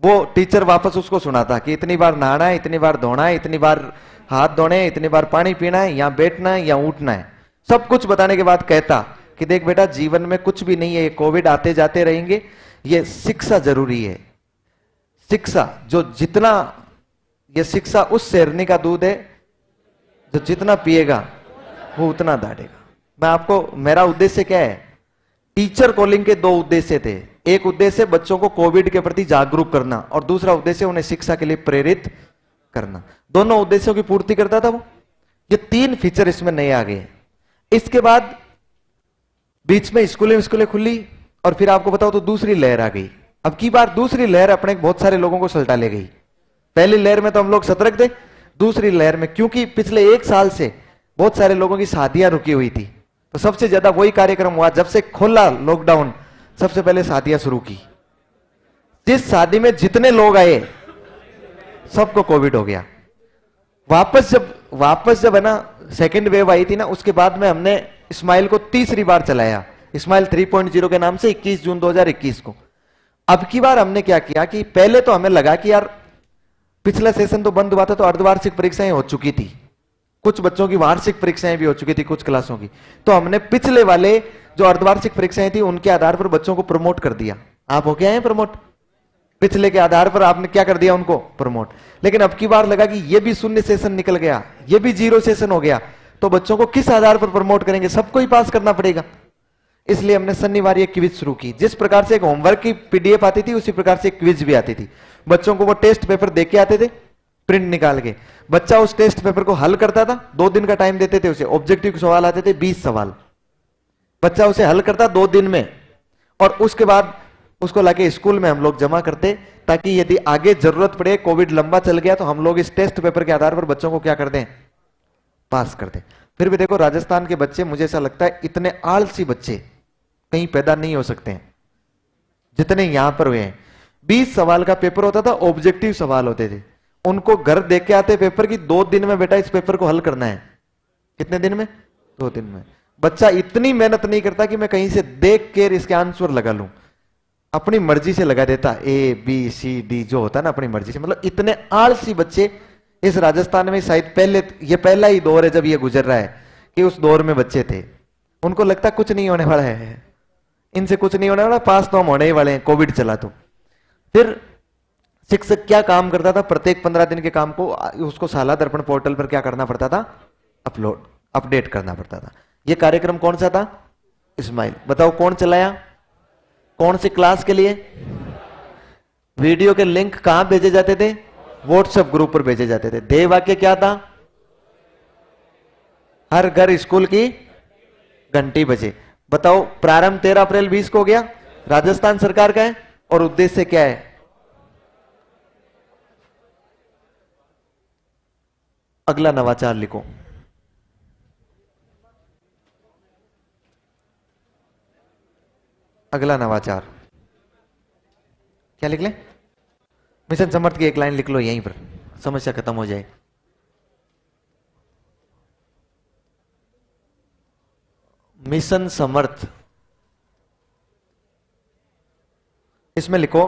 वो टीचर वापस उसको सुनाता कि इतनी बार नहाना है, इतनी बार धोना है, इतनी बार हाथ धोने हैं, इतनी बार पानी पीना है, यहाँ बैठना है या उठना है। सब कुछ बताने के बाद कहता कि देख बेटा, जीवन में कुछ भी नहीं है, ये कोविड आते जाते रहेंगे, ये शिक्षा जरूरी है। शिक्षा जो जितना, ये शिक्षा उस शेरनी का दूध है जो जितना पिएगा वो उतना दाढ़ेगा। मैं आपको, मेरा उद्देश्य क्या है, टीचर कॉलिंग के दो उद्देश्य थे। एक उद्देश्य बच्चों को कोविड के प्रति जागरूक करना और दूसरा उद्देश्य उन्हें शिक्षा के लिए प्रेरित करना। दोनों उद्देश्यों की पूर्ति करता था वो। ये तीन फीचर इसमें नए आ गए। इसके बाद बीच में स्कूलें खुली और फिर आपको बताओ तो दूसरी लहर आ गई। अब की बार दूसरी लहर अपने बहुत सारे लोगों को सल्टा ले गई। पहली लहर में तो हम लोग सतर्क थे, दूसरी लहर में क्योंकि पिछले एक साल से बहुत सारे लोगों की शादियां रुकी हुई थी, तो सबसे ज्यादा वही कार्यक्रम हुआ। जब से खोला लॉकडाउन, सबसे पहले शादियां शुरू की। जिस शादी में जितने लोग आए सबको कोविड हो गया। वापस जब है ना सेकेंड वेव आई थी ना, उसके बाद में हमने स्माइल को तीसरी बार चलाया, स्माइल 3.0 के नाम से 21 जून 2021 को। अब की बार हमने क्या किया कि पहले तो हमें लगा कि यार पिछला सेशन तो बंद हुआ था तो अर्धवार्षिक परीक्षाएं हो चुकी थी, कुछ बच्चों की वार्षिक परीक्षाएं भी हो चुकी थी, कुछ क्लासों की। तो हमने पिछले वाले जो अर्धवार्षिक परीक्षाएं थी उनके आधार पर बच्चों को प्रमोट कर दिया। आप हो गए हैं प्रमोट, पिछले के आधार पर आपने क्या कर दिया, उनको प्रमोट। लेकिन अब की बार लगा कि ये भी शून्य सेशन निकल गया, ये भी 0 सेशन हो गया, तो बच्चों को किस आधार पर प्रमोट करेंगे, सबको ही पास करना पड़ेगा। इसलिए हमने शनिवार ये क्विज शुरू की। जिस प्रकार से एक होमवर्क की पीडीएफ आती थी उसी प्रकार से एक क्विज भी आती थी। बच्चों को वो टेस्ट पेपर दे के आते थे, प्रिंट निकाल के बच्चा उस टेस्ट पेपर को हल करता था। 2 दिन का टाइम देते थे उसे, ऑब्जेक्टिव सवाल आते थे 20 सवाल, बच्चा उसे हल करता 2 दिन में, और उसके बाद उसको लाके स्कूल में हम लोग जमा करते, ताकि यदि आगे जरूरत पड़े, कोविड लंबा चल गया, तो हम लोग इस टेस्ट पेपर के आधार पर बच्चों को क्या कर दें, पास कर दें। फिर भी देखो राजस्थान के बच्चे, मुझे ऐसा लगता है इतने आलसी बच्चे कहीं पैदा नहीं हो सकते हैं जितने यहां पर हुए हैं। 20 सवाल का पेपर होता था, ऑब्जेक्टिव सवाल होते थे। उनको घर देख के आते पेपर की 2 दिन में बेटा इस पेपर को हल करना है। कितने दिन में? 2 दिन में। बच्चा इतनी मेहनत नहीं करता कि मैं कहीं से देख के इसके आंसर लगा लूं, अपनी मर्जी से लगा देता, ABCD जो होता है ना, अपनी मर्जी से। मतलब इतने आलसी बच्चे इस राजस्थान में शायद ये पहला ही दौर है जब ये गुजर रहा है कि उस दौर में बच्चे थे। उनको लगता कुछ नहीं होने वाला है, इनसे कुछ नहीं होने वाला, पास तो हम होने ही वाले हैं, कोविड चला तो। फिर शिक्षक क्या काम करता था, प्रत्येक 15 दिन के काम को उसको शाला दर्पण पोर्टल पर क्या करना पड़ता था, अपडेट करना पड़ता था। यह कार्यक्रम कौन सा था? स्माइल। बताओ कौन चलाया, कौन सी क्लास के लिए? वीडियो के लिंक कहां भेजे जाते थे? व्हाट्सएप ग्रुप पर भेजे जाते थे। ध्येय वाक्य क्या था? हर घर स्कूल की घंटी बजे। बताओ प्रारंभ 13 अप्रैल 20 को हो गया, राजस्थान सरकार का है, और उद्देश्य क्या है? अगला नवाचार लिखो। अगला नवाचार क्या लिख ले? मिशन समर्थ की एक लाइन लिख लो यहीं पर, समस्या खत्म हो जाए। मिशन समर्थ, इसमें लिखो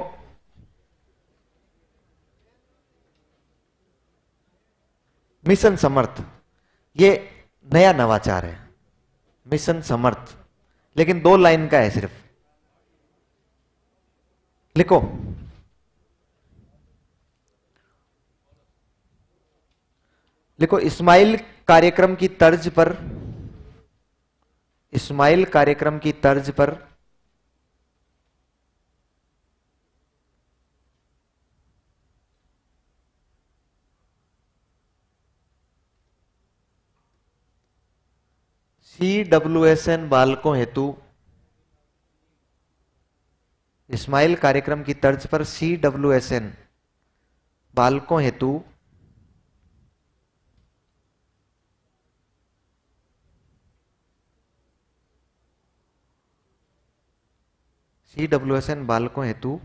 मिशन समर्थ। ये नया नवाचार है, मिशन समर्थ, लेकिन 2 लाइन का है सिर्फ। लिखो स्माइल कार्यक्रम की तर्ज पर, स्माइल कार्यक्रम की तर्ज पर CWSN बालकों हेतु, स्माइल कार्यक्रम की तर्ज पर CWSN बालकों हेतु CWSN बालकों हेतु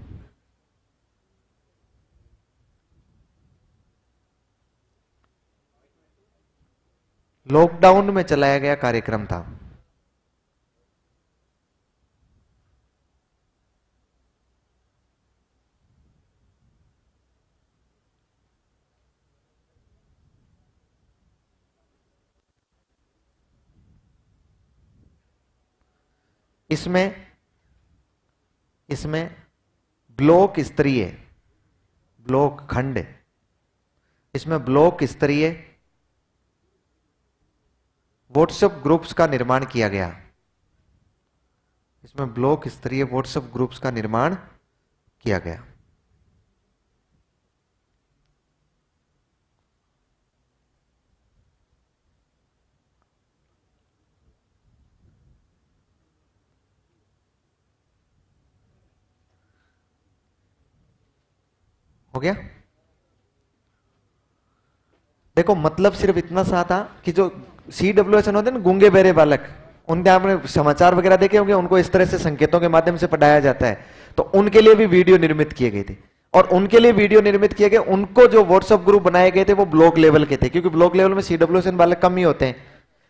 लॉकडाउन में चलाया गया कार्यक्रम था। इसमें इसमें ब्लॉक स्तरीय, ब्लॉक खंड, इसमें ब्लॉक स्तरीय व्हाट्सएप ग्रुप्स का निर्माण किया गया। इसमें ब्लॉक स्तरीय व्हाट्सएप ग्रुप्स का निर्माण किया गया। हो गया। देखो मतलब सिर्फ इतना सा था कि जो CWSN होते हैं ना, गूंगे बहरे बालक, उनके आपने समाचार वगैरह देखे होंगे, उनको इस तरह से संकेतों के माध्यम से पढ़ाया जाता है, तो उनके लिए भी वीडियो निर्मित किए गए थे। और उनके लिए वीडियो निर्मित किए गए, उनको जो व्हाट्सएप ग्रुप बनाए गए थे वो ब्लॉक लेवल के थे, क्योंकि ब्लॉक लेवल में CWSN बालक कम ही होते हैं,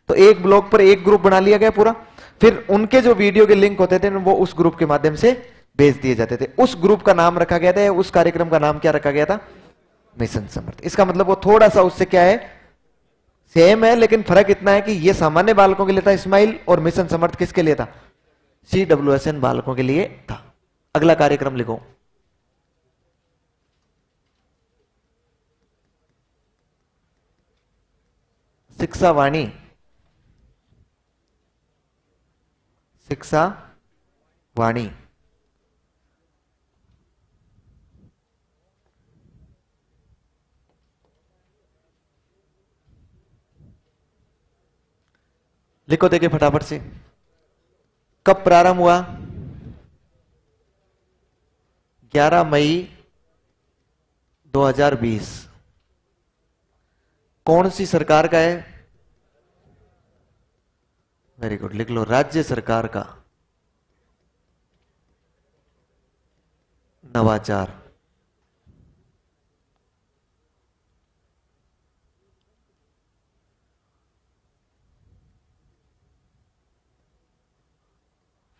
तो एक ब्लॉक पर एक ग्रुप बना लिया गया पूरा। फिर उनके जो वीडियो के लिंक होते थे वो उस ग्रुप के माध्यम से भेज दिए जाते थे। उस ग्रुप का नाम रखा गया था, उस कार्यक्रम का नाम क्या रखा गया था? मिशन समर्थ। इसका मतलब वो थोड़ा सा उससे क्या है, सेम है, लेकिन फर्क इतना है कि ये सामान्य बालकों के लिए था स्माइल, और मिशन समर्थ किसके लिए था? CWSN बालकों के लिए था। अगला कार्यक्रम लिखो। शिक्षा वाणी, शिक्षा वाणी। लिखो देखिए फटाफट से। कब प्रारंभ हुआ? 11 मई 2020। कौन सी सरकार का है? वेरी गुड, लिख लो, राज्य सरकार का नवाचार।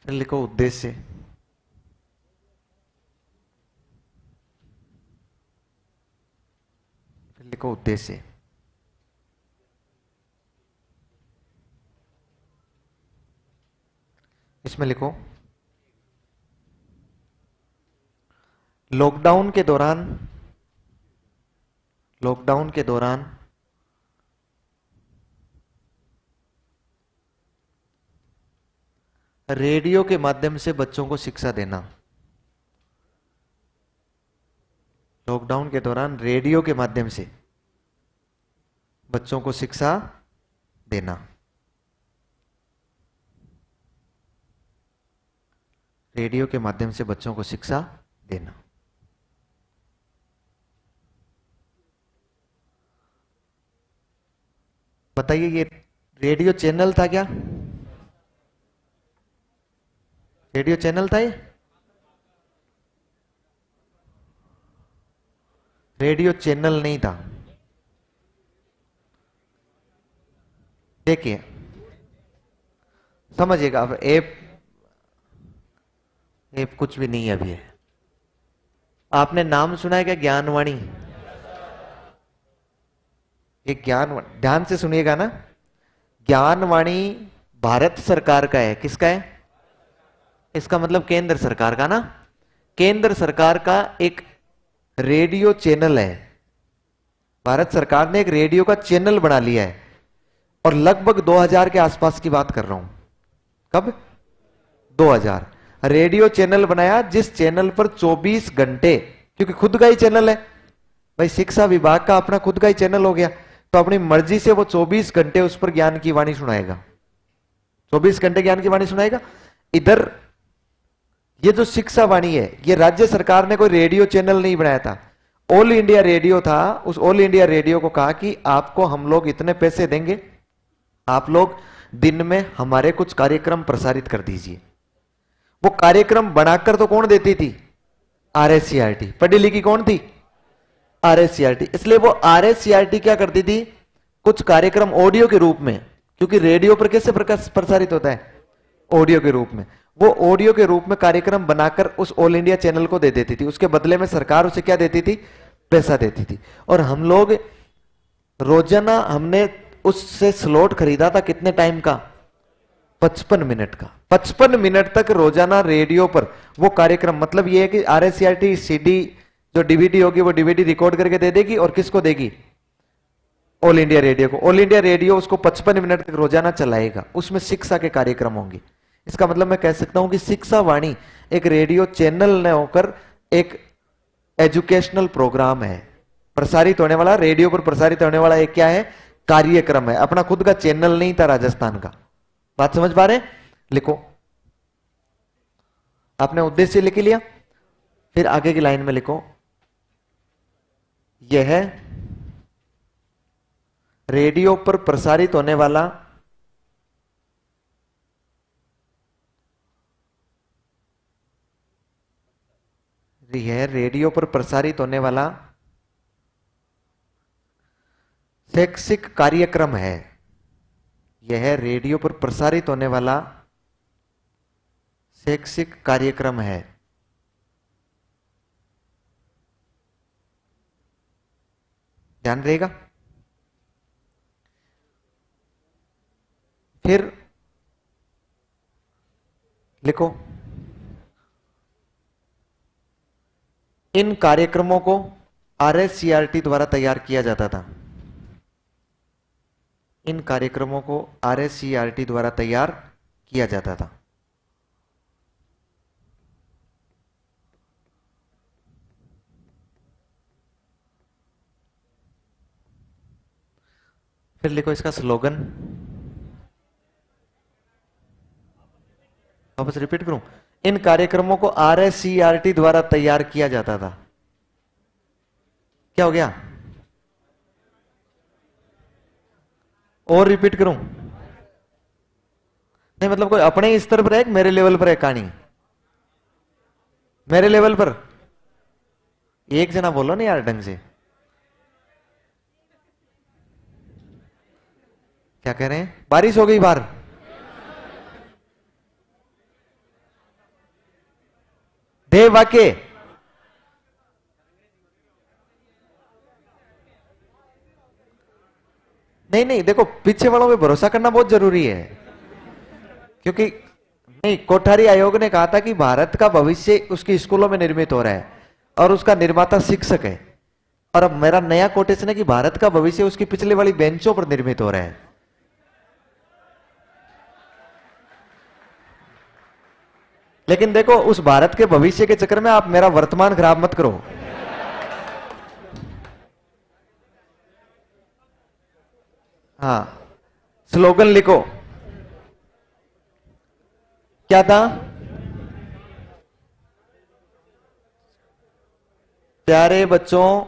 फिर लिखो उद्देश्य। फिर लिखो उद्देश्य। इसमें लिखो लॉकडाउन के दौरान, लॉकडाउन के दौरान रेडियो के माध्यम से बच्चों को शिक्षा देना। लॉकडाउन के दौरान रेडियो के माध्यम से बच्चों को शिक्षा देना। रेडियो के माध्यम से बच्चों को शिक्षा देना। बताइए ये रेडियो चैनल था क्या? रेडियो चैनल था ये? रेडियो चैनल नहीं था। देखिए समझिएगा, अब ऐप कुछ भी नहीं है अभी है। आपने नाम सुना है क्या ज्ञानवाणी? एक ध्यान से सुनिएगा ना, ज्ञानवाणी भारत सरकार का है। किसका है? इसका मतलब केंद्र सरकार का ना। केंद्र सरकार का एक रेडियो चैनल है। भारत सरकार ने एक रेडियो का चैनल बना लिया है, और लगभग 2000 के आसपास की बात कर रहा हूं। कब? 2000 रेडियो चैनल बनाया, जिस चैनल पर 24 घंटे, क्योंकि खुद का ही चैनल है भाई, शिक्षा विभाग का अपना खुद का ही चैनल हो गया, तो अपनी मर्जी से वो 24 घंटे उस पर ज्ञान की वाणी सुनाएगा। 24 घंटे ज्ञान की वाणी सुनाएगा। इधर ये जो शिक्षा वाणी है, ये राज्य सरकार ने कोई रेडियो चैनल नहीं बनाया था, ऑल इंडिया रेडियो था। उस ऑल इंडिया रेडियो को कहा कि आपको हम लोग इतने पैसे देंगे, आप लोग दिन में हमारे कुछ कार्यक्रम प्रसारित कर दीजिए। वो कार्यक्रम बनाकर तो कौन देती थी? RSCRT। पढ़ी लिखी कौन थी? RSCRT। इसलिए वो RSCRT क्या करती थी, कुछ कार्यक्रम ऑडियो के रूप में, क्योंकि रेडियो पर कैसे प्रसारित होता है? ऑडियो के रूप में। वो ऑडियो के रूप में कार्यक्रम बनाकर उस ऑल इंडिया चैनल को दे देती थी। उसके बदले में सरकार उसे क्या देती थी? पैसा देती थी। और हम लोग रोजाना, हमने उससे स्लॉट खरीदा था कितने टाइम का? 55 मिनट का। 55 मिनट तक रोजाना रेडियो पर वो कार्यक्रम, मतलब ये है कि RSCRT CD जो डीवीडी होगी वो डीवीडी रिकॉर्ड करके दे देगी, और किसको देगी? ऑल इंडिया रेडियो को। ऑल इंडिया रेडियो उसको 55 मिनट तक रोजाना चलाएगा, उसमें शिक्षा के कार्यक्रम होंगे। इसका मतलब मैं कह सकता हूं कि शिक्षा वाणी एक रेडियो चैनल न होकर एक एजुकेशनल प्रोग्राम है। प्रसारित होने वाला, रेडियो पर प्रसारित होने वाला एक क्या है? कार्यक्रम है। अपना खुद का चैनल नहीं था राजस्थान का। बात समझ पा रहे हैं? लिखो, आपने उद्देश्य लिख लिया, फिर आगे की लाइन में लिखो, यह है रेडियो पर प्रसारित होने वाला शैक्षिक कार्यक्रम है। यह रेडियो पर प्रसारित होने वाला शैक्षिक कार्यक्रम है। ध्यान रहेगा। फिर लिखो, इन कार्यक्रमों को RSCRT द्वारा तैयार किया जाता था। इन कार्यक्रमों को RSCRT द्वारा तैयार किया जाता था। फिर लिखो इसका स्लोगन। वापस रिपीट करूं, इन कार्यक्रमों को RSCRT द्वारा तैयार किया जाता था। क्या हो गया? और रिपीट करूं? नहीं, मतलब कोई अपने स्तर पर है, मेरे लेवल पर है कहानी? मेरे लेवल पर एक जना बोलो ना यार ढंग से। क्या कह रहे हैं? बारिश हो गई बाहर? दे वाक्य। नहीं नहीं, देखो पीछे वालों पे भरोसा करना बहुत जरूरी है, क्योंकि नहीं, कोठारी आयोग ने कहा था कि भारत का भविष्य उसके स्कूलों में निर्मित हो रहा है और उसका निर्माता शिक्षक है। और अब मेरा नया कोटेशन है कि भारत का भविष्य उसकी पिछले वाली बेंचों पर निर्मित हो रहा है। लेकिन देखो, उस भारत के भविष्य के चक्कर में आप मेरा वर्तमान खराब मत करो। हाँ, स्लोगन लिखो। क्या था? प्यारे बच्चों,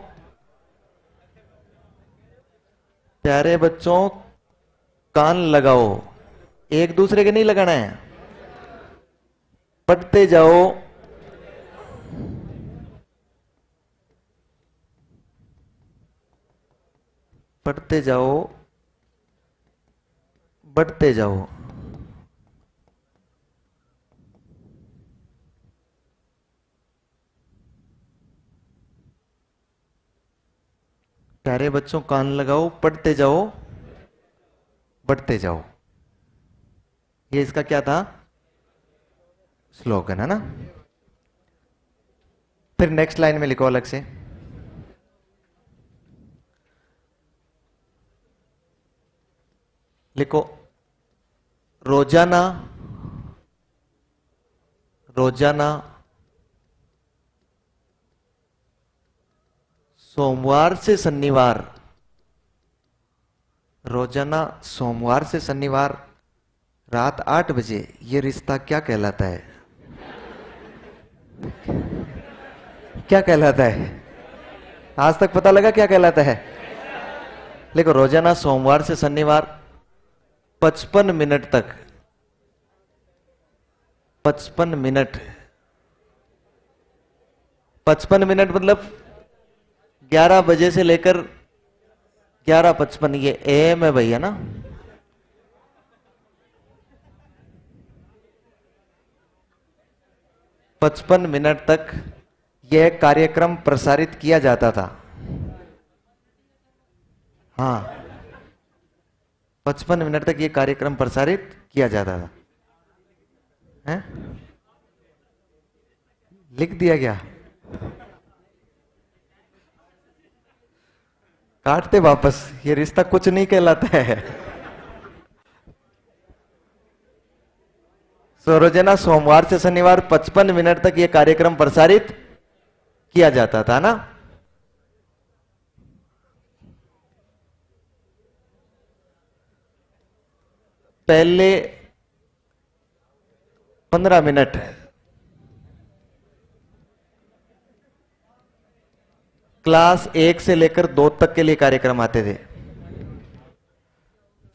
प्यारे बच्चों कान लगाओ। एक दूसरे के नहीं लगाना है, पढ़ते जाओ, पढ़ते जाओ, बढ़ते जाओ। प्यारे बच्चों कान लगाओ, पढ़ते जाओ, बढ़ते जाओ। ये इसका क्या था? स्लोगन है ना। फिर नेक्स्ट लाइन में लिखो अलग से, लिखो रोजाना, रोजाना सोमवार से शनिवार, रोजाना सोमवार से शनिवार रात 8 बजे ये रिश्ता क्या कहलाता है? क्या कहलाता है? आज तक पता लगा क्या कहलाता है? देखो, रोजाना सोमवार से शनिवार 55 मिनट तक, 55 मिनट, 55 मिनट मतलब 11 बजे से लेकर 11:55, ये AM है भैया ना। पचपन मिनट तक यह कार्यक्रम प्रसारित किया जाता था। हाँ, 55 मिनट तक यह कार्यक्रम प्रसारित किया जाता था। हैं? लिख दिया गया, काटते वापस, ये रिश्ता कुछ नहीं कहलाता है। सो रोजाना सोमवार से शनिवार 55 मिनट तक ये कार्यक्रम प्रसारित किया जाता था ना। पहले 15 मिनट क्लास 1 से लेकर 2 तक के लिए कार्यक्रम आते थे।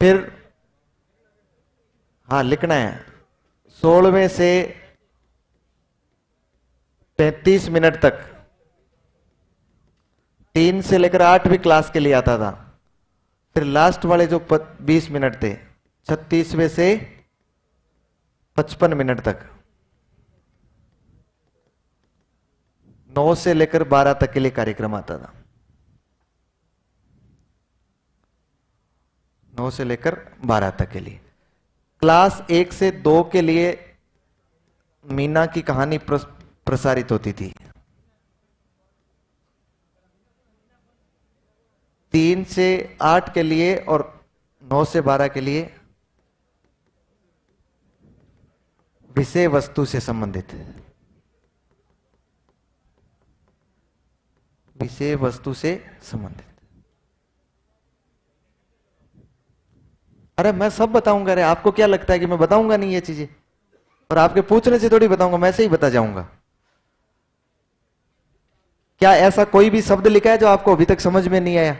फिर हाँ लिखना है, 16वें से 35 मिनट तक 3 से लेकर 8वीं क्लास के लिए आता था। फिर लास्ट वाले जो 20 मिनट थे 36वें से 55 मिनट तक 9 से लेकर 12 तक के लिए कार्यक्रम आता था। 9 से लेकर 12 तक के लिए। क्लास 1 से 2 के लिए मीना की कहानी प्रसारित होती थी। 3 से 8 के लिए और 9 से 12 के लिए विषय वस्तु से संबंधित, विषय वस्तु से संबंधित। अरे मैं सब बताऊंगा। अरे आपको क्या लगता है कि मैं बताऊंगा नहीं ये चीजें? और आपके पूछने से थोड़ी बताऊंगा, मैं ऐसे ही बता जाऊंगा। क्या ऐसा कोई भी शब्द लिखा है जो आपको अभी तक समझ में नहीं आया?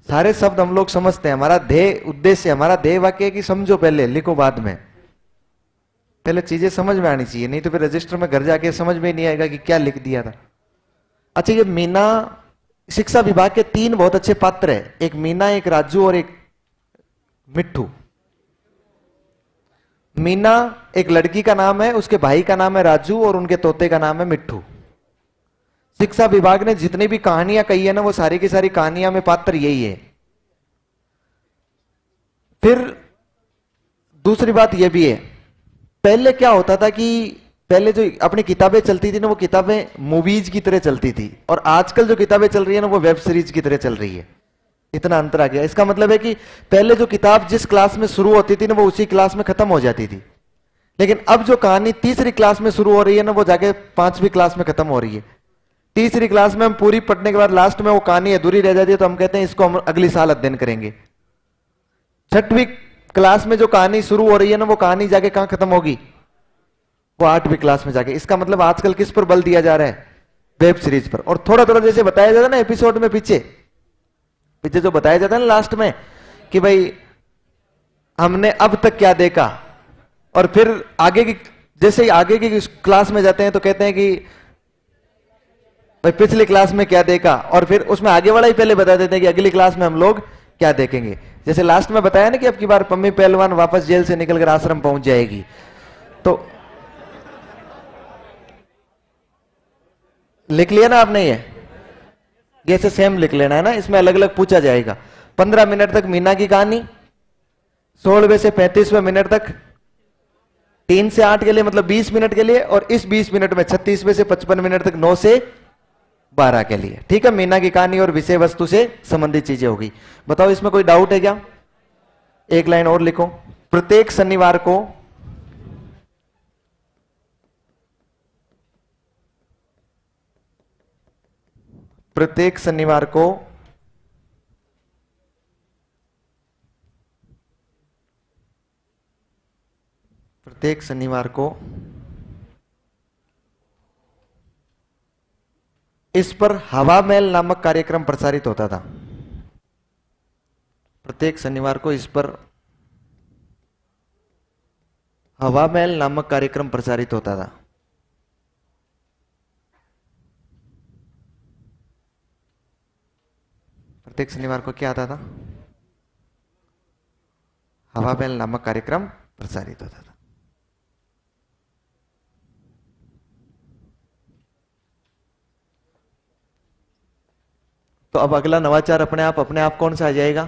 सारे शब्द हम लोग समझते हैं। हमारा ध्येय उद्देश्य, हमारा ध्येय वाक्य है कि समझो पहले, लिखो बाद में। पहले चीजें समझ में आनी चाहिए, नहीं तो फिर रजिस्टर में घर जाके समझ में ही नहीं आएगा कि क्या लिख दिया था। अच्छा, ये मीना शिक्षा विभाग के 3 बहुत अच्छे पात्र है, एक मीना, एक राजू और एक मिट्ठू। मीना एक लड़की का नाम है, उसके भाई का नाम है राजू और उनके तोते का नाम है मिट्ठू। शिक्षा विभाग ने जितनी भी कहानियां कही है ना, वो सारी की सारी कहानियां में पात्र यही है। फिर दूसरी बात यह भी है, पहले क्या होता था कि पहले जो अपनी किताबें चलती थी ना, वो किताबें मूवीज की तरह चलती थी, और आजकल जो किताबें चल रही है ना, वो वेब सीरीज की तरह चल रही है। इतना अंतर आ गया। इसका मतलब है कि पहले जो किताब जिस क्लास में शुरू होती थी ना, वो उसी क्लास में खत्म हो जाती थी। लेकिन अब जो कहानी तीसरी क्लास में शुरू हो रही है ना, वो जाके 5वीं क्लास में खत्म हो रही है। तीसरी क्लास में हम पूरी पढ़ने के बाद लास्ट में वो कहानी अधूरी रह जाती है, तो हम कहते हैं इसको हम अगली साल अध्ययन करेंगे। 6वीं क्लास में जो कहानी शुरू हो रही है ना, वो कहानी जाके कहां खत्म होगी? वो 8वीं क्लास में जाके। इसका मतलब आजकल किस पर बल दिया जा रहा है? वेब सीरीज पर। और थोड़ा थोड़ा जैसे बताया जाता है ना एपिसोड में, पीछे पीछे जो बताया जाता है ना लास्ट में, कि भाई हमने अब तक क्या देखा, और फिर आगे की, जैसे ही आगे की क्लास में जाते हैं तो कहते हैं कि भाई पिछली क्लास में क्या देखा, और फिर उसमें आगे वाला ही पहले बता देते हैं कि अगली क्लास में हम लोग क्या देखेंगे। जैसे लास्ट में बताया ना कि अब की बार पम्मी पहलवान वापस जेल से निकलकर आश्रम पहुंच जाएगी, तो लिख लिया ना आपने? ये से सेम लिख लेना है ना, इसमें अलग अलग पूछा जाएगा। 15 मिनट तक मीना की कहानी, 16वें से 35वें मिनट तक 3 से 8 के लिए, मतलब 20 मिनट के लिए, और इस 20 मिनट में 36वें से 55 मिनट तक 9 से 12 के लिए। ठीक है, मीना की कहानी और विषय वस्तु से संबंधित चीजें होगी। बताओ इसमें कोई डाउट है क्या? एक लाइन और लिखो। प्रत्येक शनिवार को प्रत्येक शनिवार को प्रत्येक शनिवार को इस पर हवा महल नामक कार्यक्रम प्रसारित होता था। प्रत्येक शनिवार को इस पर हवा महल नामक कार्यक्रम प्रसारित होता था। प्रत्येक शनिवार को क्या आता था? हवा महल नामक कार्यक्रम प्रसारित होता था। तो अब अगला नवाचार अपने आप कौन सा आ जाएगा?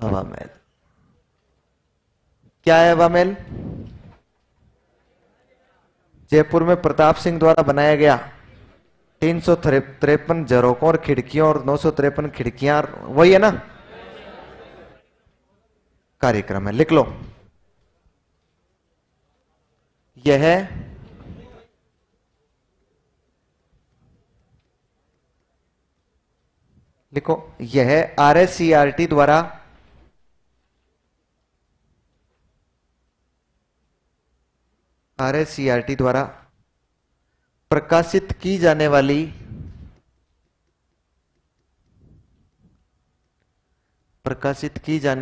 हवा महल। क्या है हवा महल? जयपुर में प्रताप सिंह द्वारा बनाया गया 353 झरोकों और खिड़कियों और 953 खिड़कियां, वही है ना कार्यक्रम है, लिख लो। यह लिखो, यह RSCRT द्वारा प्रकाशित की जाने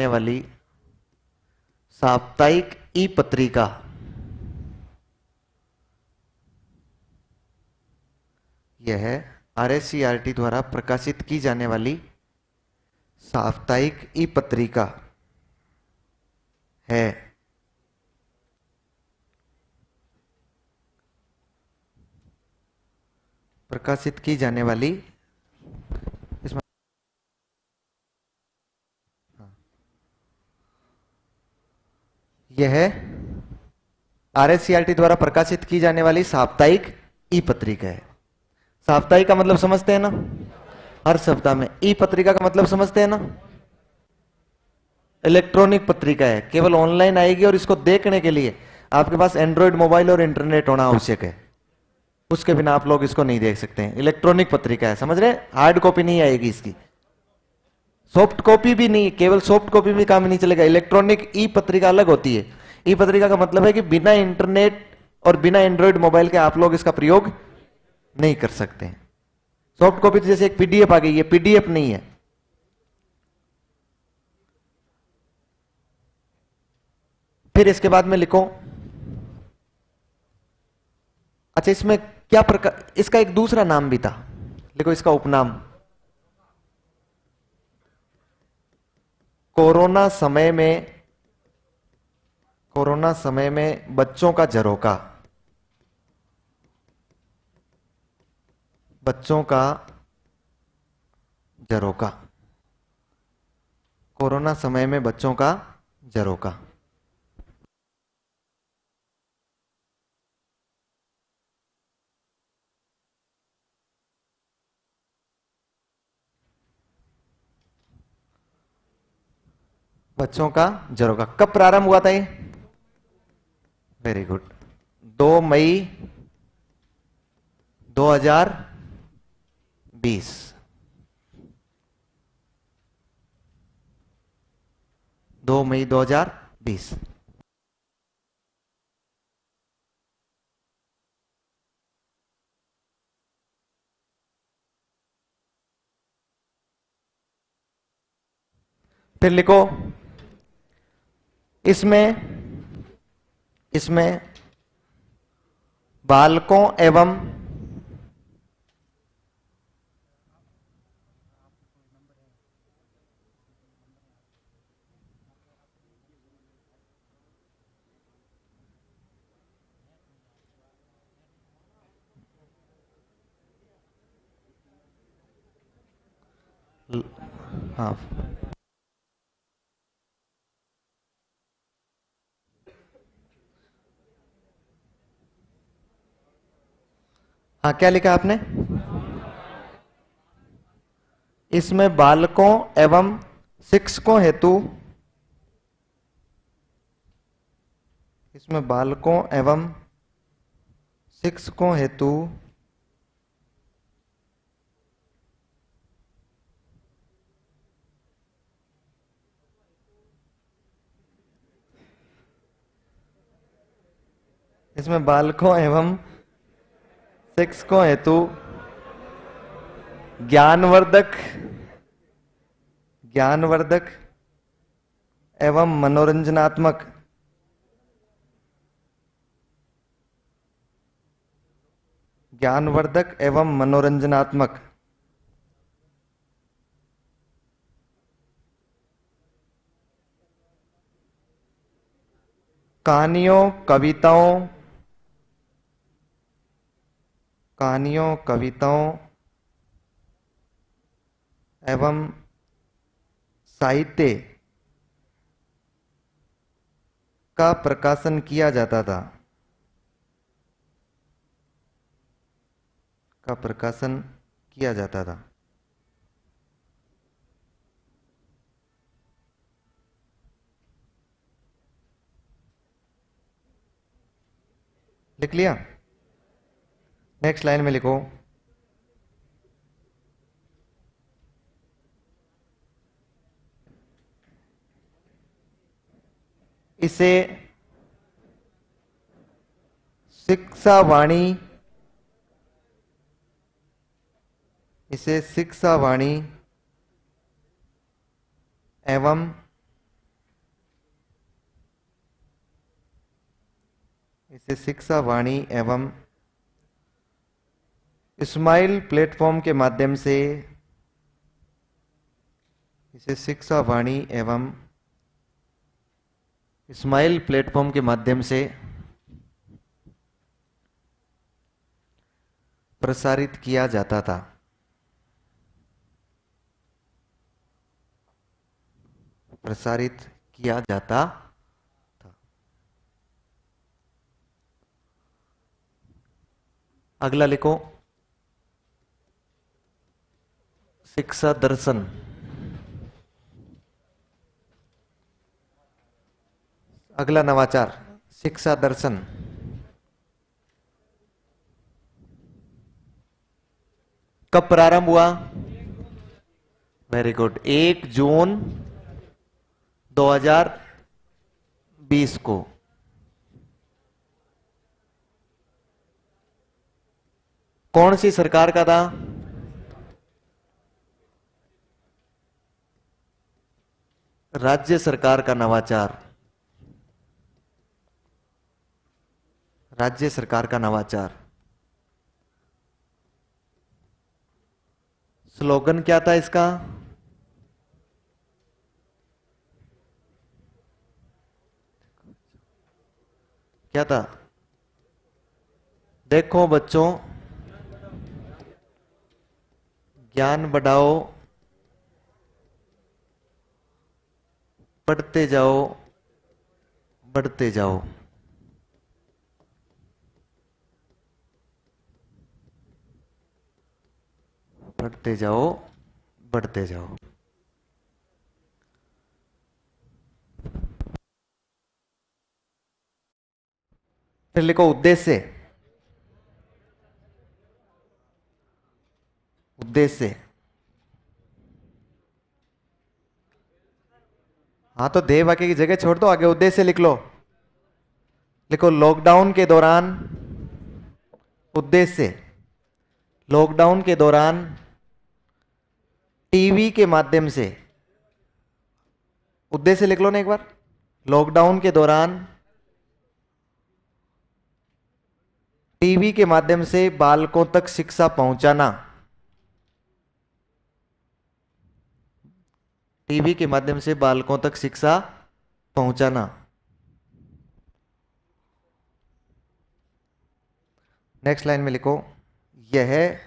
वाली साप्ताहिक ई पत्रिका, यह RSCRT द्वारा प्रकाशित की जाने वाली साप्ताहिक ई पत्रिका है। प्रकाशित की जाने वाली, इसमें यह RSCRT द्वारा प्रकाशित की जाने वाली साप्ताहिक ई पत्रिका है। साप्ताहिक का मतलब समझते हैं ना, हर सप्ताह में। ई पत्रिका का मतलब समझते हैं ना, इलेक्ट्रॉनिक पत्रिका है, केवल ऑनलाइन आएगी और इसको देखने के लिए आपके पास एंड्रॉयड मोबाइल और इंटरनेट होना आवश्यक है, उसके बिना आप लोग इसको नहीं देख सकते हैं। इलेक्ट्रॉनिक पत्रिका है, समझ रहे? हार्ड कॉपी नहीं आएगी इसकी, सॉफ्ट कॉपी भी नहीं, केवल सॉफ्ट कॉपी भी काम नहीं चलेगा। इलेक्ट्रॉनिक ई पत्रिका अलग होती है। ई पत्रिका का मतलब है कि बिना इंटरनेट और बिना एंड्रॉयड मोबाइल के आप लोग इसका प्रयोग नहीं कर सकते हैं। सॉफ्ट कॉपी तो जैसे एक PDF आ गई, ये PDF नहीं है। फिर इसके बाद में लिखो, अच्छा इसमें क्या प्रकार, इसका एक दूसरा नाम भी था, लिखो इसका उपनाम, कोरोना समय में बच्चों का झरोका, कोरोना समय में बच्चों का झरोका। बच्चों का झरोका कब प्रारंभ हुआ था ये? वेरी गुड, 2 मई 2020। 2 मई 2020। फिर लिखो, इसमें बालकों एवं हाँ हाँ, क्या लिखा आपने? इसमें बालकों एवं शिक्षकों हेतु, ज्ञानवर्धक एवं मनोरंजनात्मक कहानियों कविताओं एवं साहित्य का प्रकाशन किया जाता था। का प्रकाशन किया जाता था। लिख लिया? नेक्स्ट लाइन में लिखो, इसे शिक्षा वाणी, इसे शिक्षा वाणी एवं इसे शिक्षा वाणी एवं स्माइल प्लेटफॉर्म के माध्यम से, इसे शिक्षा वाणी एवं स्माइल प्लेटफॉर्म के माध्यम से प्रसारित किया जाता था। प्रसारित किया जाता था। अगला लिखो, शिक्षा दर्शन। अगला नवाचार शिक्षा दर्शन। कब प्रारंभ हुआ? वेरी गुड, 1 जून 2020 को। कौन सी सरकार का था? राज्य सरकार का नवाचार। राज्य सरकार का नवाचार। स्लोगन क्या था इसका? क्या था? देखो बच्चों, ज्ञान बढ़ाओ, पढ़ते जाओ, बढ़ते जाओ। पढ़ते जाओ, बढ़ते जाओ। फिर लिखो उद्देश्य। उद्देश्य, हाँ तो देव वाक्य की जगह छोड़ दो, आगे उद्देश्य लिख लो। लिखो लॉकडाउन के दौरान, उद्देश्य लॉकडाउन के दौरान टीवी के माध्यम से, उद्देश्य लिख लो ना एक बार। लॉकडाउन के दौरान टीवी के माध्यम से बालकों तक शिक्षा पहुंचाना। टीवी के माध्यम से बालकों तक शिक्षा पहुंचाना। नेक्स्ट लाइन में लिखो, यह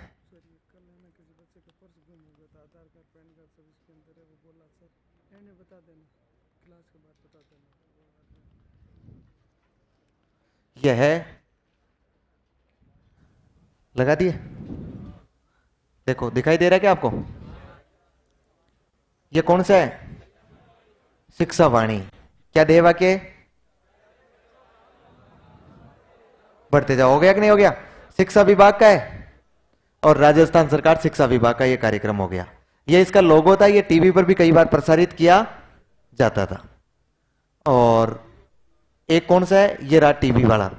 यह लगा दिए? देखो दिखाई दे रहा है क्या आपको? ये कौन सा है? शिक्षा वाणी। क्या ध्येय वाक्य? बढ़ते जाओ। हो गया कि नहीं हो गया? शिक्षा विभाग का है और राजस्थान सरकार शिक्षा विभाग का ये कार्यक्रम हो गया। ये इसका लोगो था, ये टीवी पर भी कई बार प्रसारित किया जाता था। और एक कौन सा है? ये रहा टीवी वाला।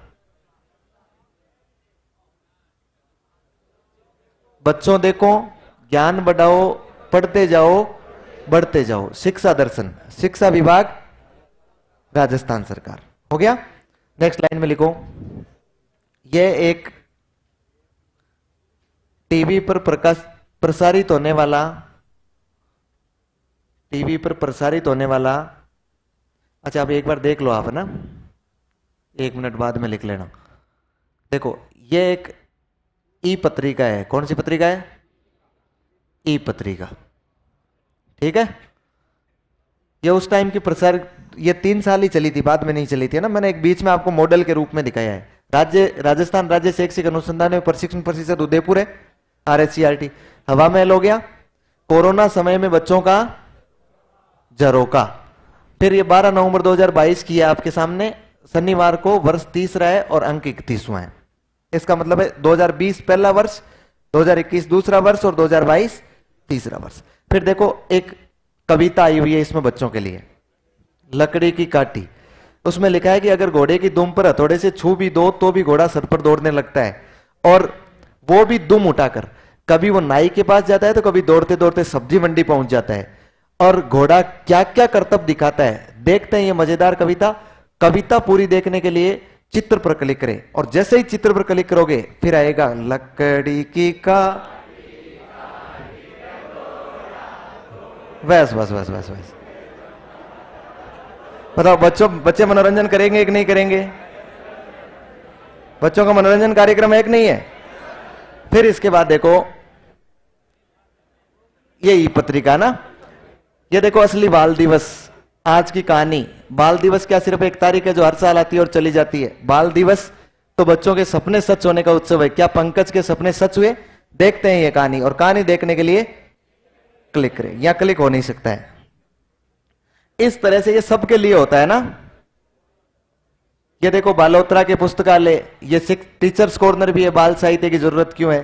बच्चों देखो, ज्ञान बढ़ाओ, पढ़ते जाओ, बढ़ते जाओ। शिक्षा दर्शन, शिक्षा विभाग, राजस्थान सरकार। हो गया? नेक्स्ट लाइन में लिखो, यह एक टीवी पर प्रसारित होने वाला, टीवी पर प्रसारित होने वाला, अच्छा अब एक बार देख लो आप, है ना, 1 मिनट बाद में लिख लेना। देखो ये एक ई पत्रिका है। कौन सी पत्रिका है? ई पत्रिका। ठीक है? ये उस टाइम की प्रसार, ये 3 साल ही चली थी, बाद में नहीं चली थी, है ना। मैंने एक बीच में आपको मॉडल के रूप में दिखाया है। राजस्थान राज्य शैक्षिक अनुसंधान एवं प्रशिक्षण परिषद उदयपुर है, RHCRT। हवा महल हो गया, कोरोना समय में बच्चों का झरोका। फिर ये 12 नवंबर 2022 की है आपके सामने, शनिवार को, वर्ष तीसरा है और अंक 31वां है। इसका मतलब है 2020 पहला वर्ष, 2021 दूसरा वर्ष और 2022 तीसरा वर्ष। फिर देखो एक कविता आई हुई है इसमें बच्चों के लिए, लकड़ी की काटी। उसमें लिखा है कि अगर घोड़े की दुम पर हथौड़े से छू भी दो तो भी घोड़ा सर पर दौड़ने लगता है, और वो भी दुम उठाकर। कभी वो नाई के पास जाता है तो कभी दौड़ते दौड़ते सब्जी मंडी पहुंच जाता है। और घोड़ा क्या क्या करतब दिखाता है, देखते हैं ये मजेदार कविता। कविता पूरी देखने के लिए चित्र पर क्लिक करें, और जैसे ही चित्र पर क्लिक करोगे फिर आएगा लकड़ी की का। बस बस बस बस बस। बताओ बच्चे मनोरंजन करेंगे कि नहीं करेंगे? बच्चों का मनोरंजन कार्यक्रम है कि नहीं है? फिर इसके बाद देखो ये ई पत्रिका ना, ये देखो असली बाल दिवस। आज की कहानी, बाल दिवस क्या सिर्फ एक तारीख है जो हर साल आती है और चली जाती है? बाल दिवस तो बच्चों के सपने सच होने का उत्सव है। क्या पंकज के सपने सच हुए? देखते हैं ये कहानी, और कहानी देखने के लिए क्लिक करें। यहां क्लिक हो नहीं सकता है। इस तरह से ये सबके लिए होता है ना। ये देखो बालोत्रा के पुस्तकालय, ये टीचर्स कॉर्नर भी है, बाल साहित्य की जरूरत क्यों है।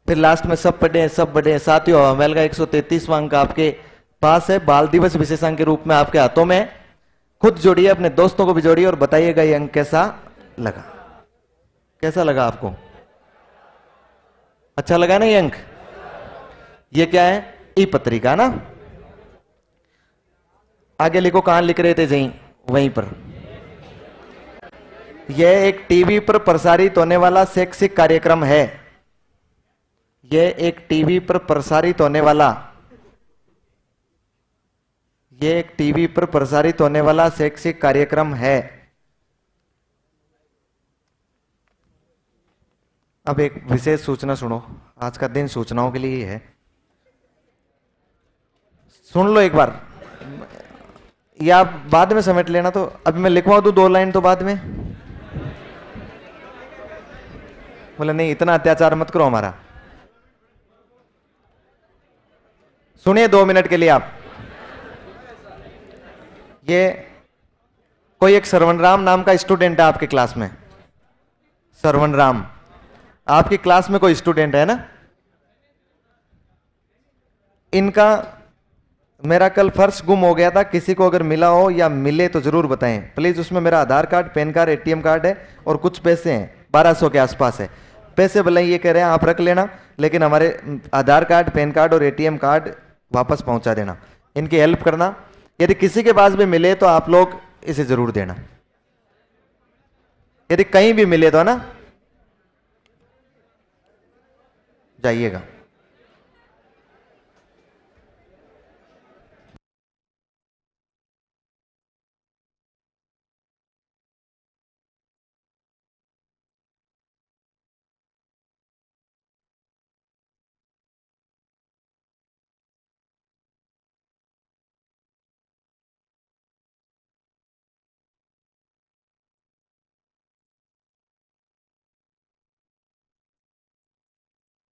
फिर लास्ट में सब पढ़े सब बढ़े। साथियों हमेल का 133वां अंक आपके पास है, बाल दिवस विशेषांक के रूप में आपके हाथों में। खुद जोड़िए, अपने दोस्तों को भी जोड़िए और बताइएगा ये अंक कैसा लगा। कैसा लगा आपको? अच्छा लगा ना ये अंक? ये क्या है? ई पत्रिका ना। आगे लिखो, कहां लिख रहे थे? वहीं पर। यह एक टीवी पर प्रसारित होने वाला शैक्षिक कार्यक्रम है। यह एक टीवी पर प्रसारित होने वाला, यह एक टीवी पर प्रसारित होने वाला शैक्षिक कार्यक्रम है। अब एक विशेष सूचना सुनो, आज का दिन सूचनाओं के लिए ही है। सुन लो एक बार, या आप बाद में समेट लेना। तो अभी मैं लिखवा दूं 2 लाइन तो बाद में? बोले नहीं, इतना अत्याचार मत करो हमारा। सुनिए 2 मिनट के लिए आप। ये कोई एक श्रवण राम नाम का स्टूडेंट है आपके क्लास में। श्रवण राम आपकी क्लास में कोई स्टूडेंट है ना? इनका मेरा कल पर्स गुम हो गया था, किसी को अगर मिला हो या मिले तो जरूर बताएं प्लीज। उसमें मेरा Aadhaar card, PAN card, ATM card है और कुछ पैसे हैं, 1200 के आसपास है। पैसे भले ये कह रहे हैं आप रख लेना, लेकिन हमारे आधार कार्ड, पैन कार्ड और ATM कार्ड वापस पहुंचा देना। इनकी हेल्प करना। यदि किसी के पास भी मिले तो आप लोग इसे जरूर देना। यदि कहीं भी मिले तो ना, जाइएगा।